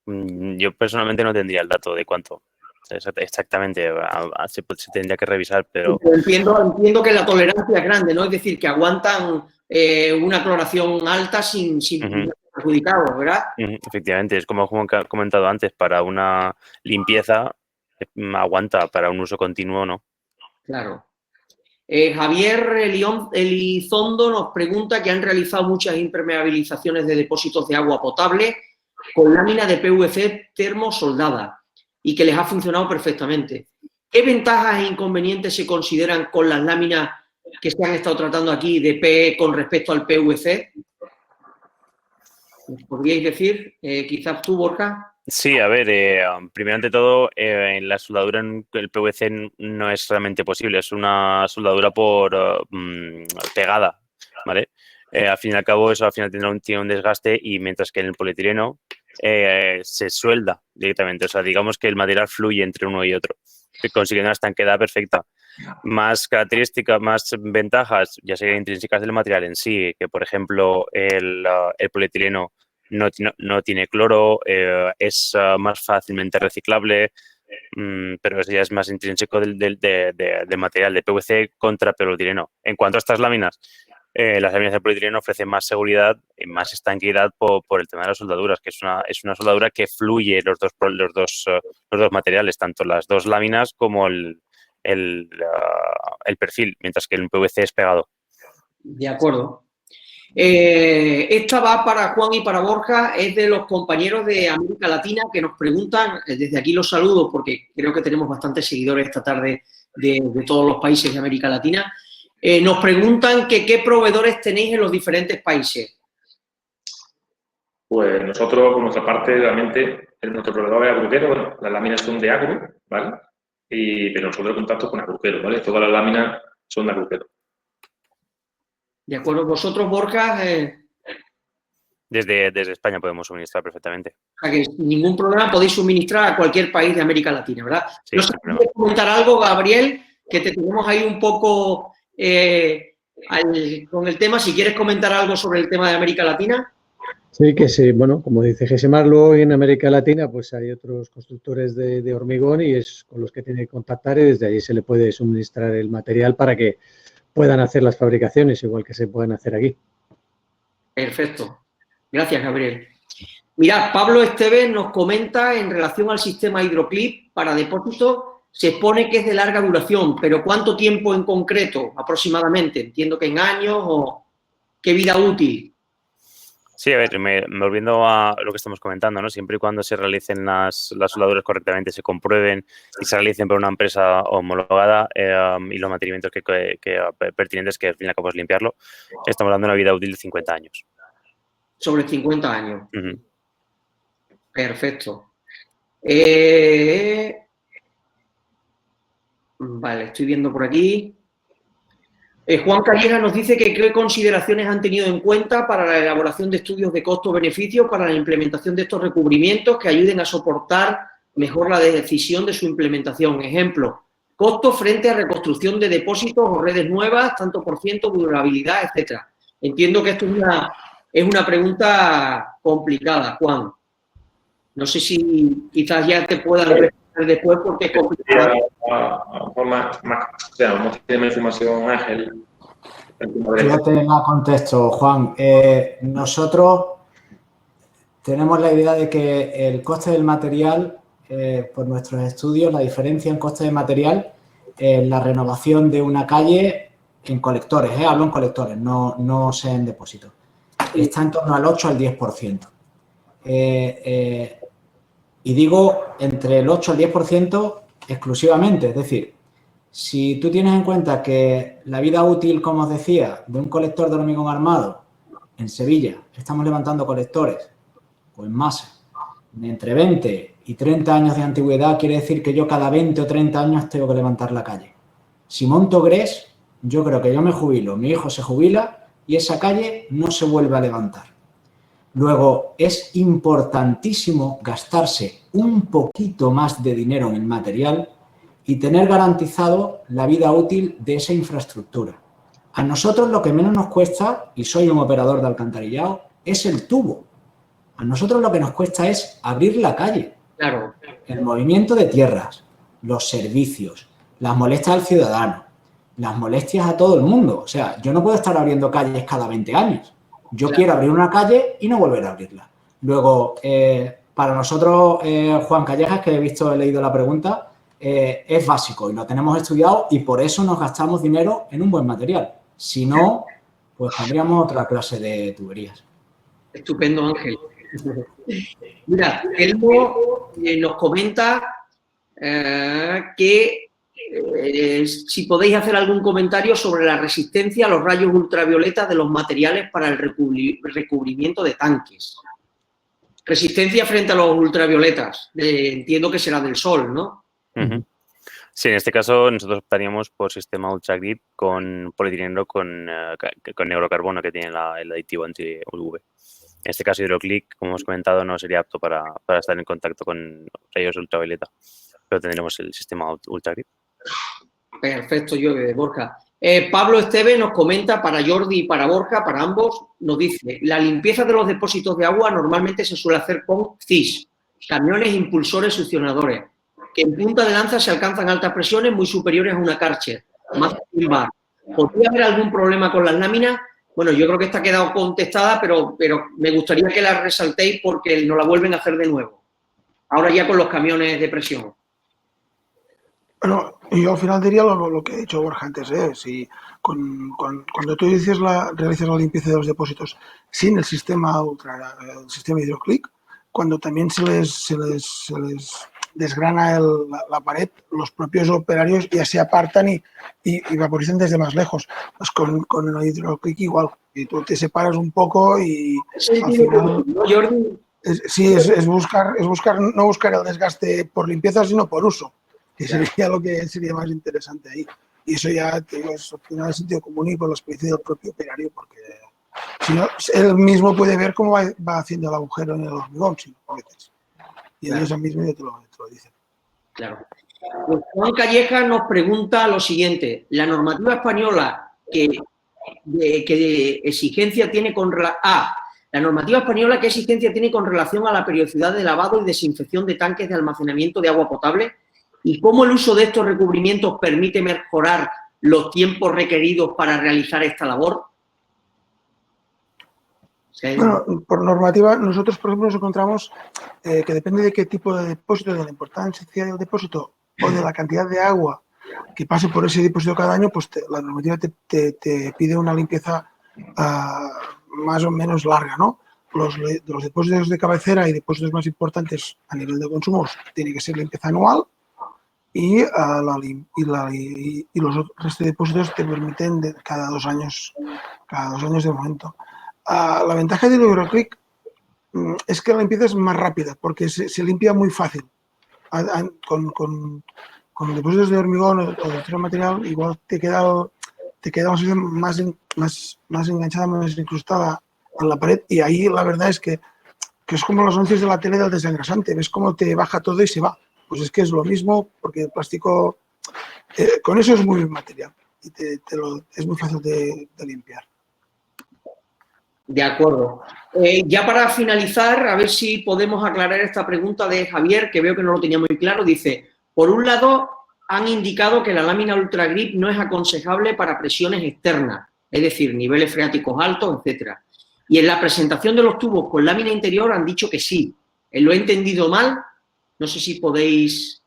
Yo personalmente no tendría el dato de cuánto. Exactamente, se tendría que revisar, pero... Entiendo que la tolerancia es grande, ¿no? Es decir, que aguantan una cloración alta sin perjudicados, ¿verdad? Efectivamente, es como he comentado antes, para una limpieza aguanta, para un uso continuo no. Claro. Javier Elizondo nos pregunta que han realizado muchas impermeabilizaciones de depósitos de agua potable con lámina de PVC termosoldada y que les ha funcionado perfectamente. ¿Qué ventajas e inconvenientes se consideran con las láminas que se han estado tratando aquí de PE con respecto al PVC? ¿Nos podríais decir? Quizás tú, Borja. Sí, a ver, primero ante todo, la soldadura en el PVC no es realmente posible, es una soldadura pegada, ¿vale? Al fin y al cabo, eso al final tiene un desgaste, y mientras que en el polietileno se suelda directamente, o sea, digamos que el material fluye entre uno y otro, consiguiendo una estanqueidad perfecta. Más características, más ventajas, ya serían intrínsecas del material en sí, que por ejemplo el polietileno no tiene cloro, es más fácilmente reciclable, pero eso ya es más intrínseco del material de PVC contra polietileno. En cuanto a estas láminas, las láminas de polietileno ofrecen más seguridad y más estanqueidad por el tema de las soldaduras, que es una soldadura que fluye los dos materiales, tanto las dos láminas como el perfil, mientras que el PVC es pegado. De acuerdo. Esta va para Juan y para Borja, es de los compañeros de América Latina que nos preguntan, desde aquí los saludo porque creo que tenemos bastantes seguidores esta tarde de todos los países de América Latina. Nos preguntan que qué proveedores tenéis en los diferentes países. Pues nosotros, por nuestra parte, realmente, nuestro proveedor es Agruquero. Bueno, las láminas son de Agru, ¿vale? Pero nosotros contacto con Agruquero, ¿vale? Todas las láminas son de Agruquero. De acuerdo. ¿Vosotros, Borja? Desde España podemos suministrar perfectamente. O sea que sin ningún problema podéis suministrar a cualquier país de América Latina, ¿verdad? Sí, no sé si quieres comentar algo, Gabriel, que te tenemos ahí un poco con el tema. Si quieres comentar algo sobre el tema de América Latina. Sí, que sí. Bueno, como dice Gesemar, luego en América Latina pues hay otros constructores de hormigón y es con los que tiene que contactar, y desde allí se le puede suministrar el material para que puedan hacer las fabricaciones igual que se pueden hacer aquí. Perfecto. Gracias, Gabriel. Mirad, Pablo Esteves nos comenta en relación al sistema hidroclip para depósitos, se expone que es de larga duración, pero ¿cuánto tiempo en concreto aproximadamente? Entiendo que en años o qué vida útil. Sí, a ver, volviendo a lo que estamos comentando, ¿no? Siempre y cuando se realicen las soldaduras correctamente, se comprueben y se realicen por una empresa homologada y los mantenimientos que pertinentes, que al fin y al cabo es limpiarlo, estamos dando una vida útil de 50 años. Sobre 50 años. Uh-huh. Perfecto. Vale, estoy viendo por aquí. Juan Calleja nos dice que qué consideraciones han tenido en cuenta para la elaboración de estudios de costo-beneficio para la implementación de estos recubrimientos que ayuden a soportar mejor la decisión de su implementación. Ejemplo, costo frente a reconstrucción de depósitos o redes nuevas, tanto por ciento, durabilidad, etcétera. Entiendo que esto es una pregunta complicada, Juan. No sé si quizás ya te puedan responder después porque es complicado. No tiene más información, Ángel. Fíjate en el contexto, Juan. Nosotros tenemos la idea de que el coste del material, por nuestros estudios, la diferencia en coste de material, la renovación de una calle en colectores, hablo en colectores, no sé en depósitos, está en torno al 8 al 10%. Y digo entre el 8 al 10% exclusivamente, es decir, si tú tienes en cuenta que la vida útil, como os decía, de un colector de hormigón armado en Sevilla, estamos levantando colectores o en masa de entre 20 y 30 años de antigüedad, quiere decir que yo cada 20 o 30 años tengo que levantar la calle. Si monto GRES, yo creo que yo me jubilo, mi hijo se jubila y esa calle no se vuelve a levantar. Luego, es importantísimo gastarse un poquito más de dinero en el material y tener garantizado la vida útil de esa infraestructura. A nosotros lo que menos nos cuesta, y soy un operador de alcantarillado, es el tubo. A nosotros lo que nos cuesta es abrir la calle. Claro. El movimiento de tierras, los servicios, las molestias al ciudadano, las molestias a todo el mundo. O sea, yo no puedo estar abriendo calles cada 20 años. Yo quiero abrir una calle y no volver a abrirla. Luego, para nosotros, Juan Callejas, que he leído la pregunta, es básico y lo tenemos estudiado y por eso nos gastamos dinero en un buen material. Si no, pues tendríamos otra clase de tuberías. Estupendo, Ángel. Mira, Elmo nos comenta que si podéis hacer algún comentario sobre la resistencia a los rayos ultravioletas de los materiales para el recubrimiento de tanques. Resistencia frente a los ultravioletas. Entiendo que será del sol, ¿no? Uh-huh. Sí, en este caso nosotros optaríamos por sistema Ultra Grip con polietileno con neurocarbono que tiene el aditivo anti-UV. En este caso, Hydroclick, como hemos comentado, no sería apto para estar en contacto con rayos ultravioleta, pero tendremos el sistema Ultra Grip. Perfecto, Borja. Pablo Esteve nos comenta para Jordi y para Borja, para ambos, nos dice, la limpieza de los depósitos de agua normalmente se suele hacer con CIS, camiones impulsores succionadores, que en punta de lanza se alcanzan altas presiones muy superiores a una Karcher. Más bar. ¿Podría haber algún problema con las láminas? Bueno, yo creo que esta ha quedado contestada, pero me gustaría que la resaltéis porque nos la vuelven a hacer de nuevo. Ahora ya con los camiones de presión. Bueno, yo al final diría lo que ha dicho Borja antes, si cuando tú realizas la limpieza de los depósitos sin el sistema Hydroclick, cuando también se les desgrana la pared, los propios operarios ya se apartan y vaporizan desde más lejos. Pues con el Hydroclick igual, y tú te separas un poco y al final... Jordi. Es buscar no buscar el desgaste por limpieza, sino por uso, que sería lo que sería más interesante ahí. Y eso ya, te digo, es al final el sentido común y por la experiencia del propio operario, porque si no, él mismo puede ver cómo va haciendo el agujero en el hormigón, si lo metes. Y claro, ellos mismos ya te lo dicen. Claro. Pues Juan Calleja nos pregunta lo siguiente: la normativa española ¿qué exigencia tiene con relación a la periodicidad de lavado y desinfección de tanques de almacenamiento de agua potable? ¿Y cómo el uso de estos recubrimientos permite mejorar los tiempos requeridos para realizar esta labor? Bueno, por normativa, nosotros, por ejemplo, nos encontramos que depende de qué tipo de depósito, de la importancia del depósito o de la cantidad de agua que pase por ese depósito cada año, pues la normativa te pide una limpieza más o menos larga, ¿no? los depósitos de cabecera y depósitos más importantes a nivel de consumos tiene que ser limpieza anual y los restos de depósitos te permiten cada 2 años de momento. La ventaja del Euroclick es que la limpieza es más rápida porque se limpia muy fácil. Con depósitos de hormigón o de otro material igual te queda más enganchada, más incrustada en la pared, y ahí la verdad es que es como los anuncios de la tele del desengrasante, ves cómo te baja todo y se va. Pues es que es lo mismo, porque el plástico con eso es muy buen material y es muy fácil de limpiar. De acuerdo. Ya para finalizar, a ver si podemos aclarar esta pregunta de Javier, que veo que no lo tenía muy claro. Dice, por un lado, han indicado que la lámina Ultra Grip no es aconsejable para presiones externas, es decir, niveles freáticos altos, etcétera. Y en la presentación de los tubos con lámina interior han dicho que sí. ¿Lo he entendido mal? No sé si podéis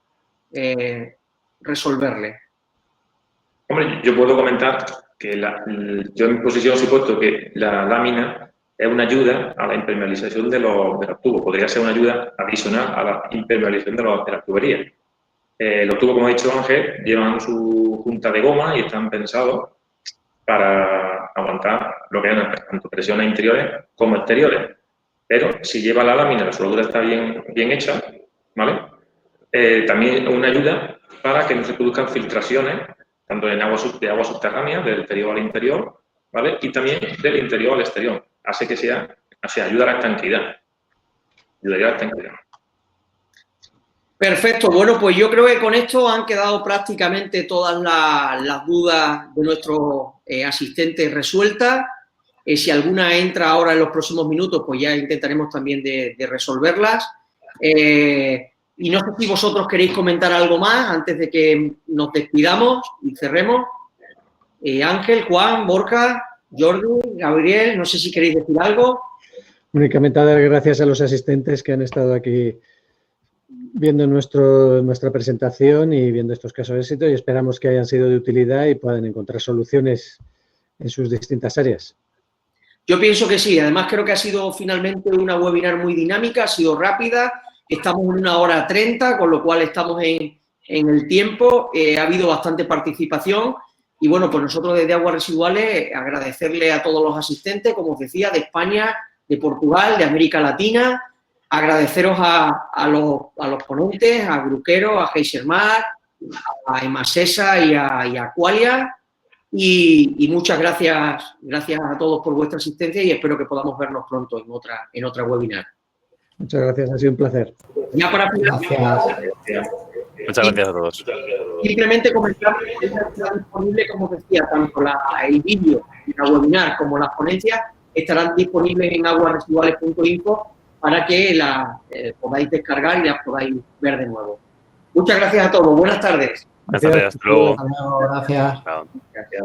resolverle. Hombre, yo puedo comentar que yo en mi posición supuesto que la lámina es una ayuda a la impermeabilización de los tubos. Podría ser una ayuda adicional a la impermeabilización de las tuberías. Los tubos, como ha dicho Ángel, llevan su junta de goma y están pensados para aguantar lo que es tanto presiones interiores como exteriores. Pero si lleva la lámina, la soldadura está bien hecha, ¿vale? También es una ayuda para que no se produzcan filtraciones, tanto en agua subterránea, del exterior al interior, ¿vale? Y también del interior al exterior. Hace que ayuda a la estanquidad. Ayudaría a la estanquidad. Perfecto. Bueno, pues yo creo que con esto han quedado prácticamente todas las dudas de nuestros asistentes resueltas. Si alguna entra ahora en los próximos minutos, pues ya intentaremos también de resolverlas. Y no sé si vosotros queréis comentar algo más antes de que nos despidamos y cerremos. Ángel, Juan, Borja, Jordi, Gabriel, no sé si queréis decir algo. Únicamente dar gracias a los asistentes que han estado aquí viendo nuestra presentación y viendo estos casos de éxito, y esperamos que hayan sido de utilidad y puedan encontrar soluciones en sus distintas áreas. Yo pienso que sí. Además, creo que ha sido finalmente una webinar muy dinámica, ha sido rápida. Estamos en 1:30, con lo cual estamos en el tiempo. Ha habido bastante participación. Y bueno, pues nosotros desde Aguas Residuales agradecerle a todos los asistentes, como os decía, de España, de Portugal, de América Latina. Agradeceros a los ponentes, a Gruquero, a Heisermar, a Emasesa y a Qualia. Y muchas gracias a todos por vuestra asistencia y espero que podamos vernos pronto en otra webinar. Muchas gracias, ha sido un placer. Ya para finalizar, Muchas gracias a todos. Simplemente comentar que está disponible, como os decía, tanto el vídeo de la webinar como las ponencias estarán disponibles en aguasresiduales.info para que las podáis descargar y las podáis ver de nuevo. Muchas gracias a todos. Buenas tardes. Buenas tardes. Hasta luego. Gracias. Chao. Gracias.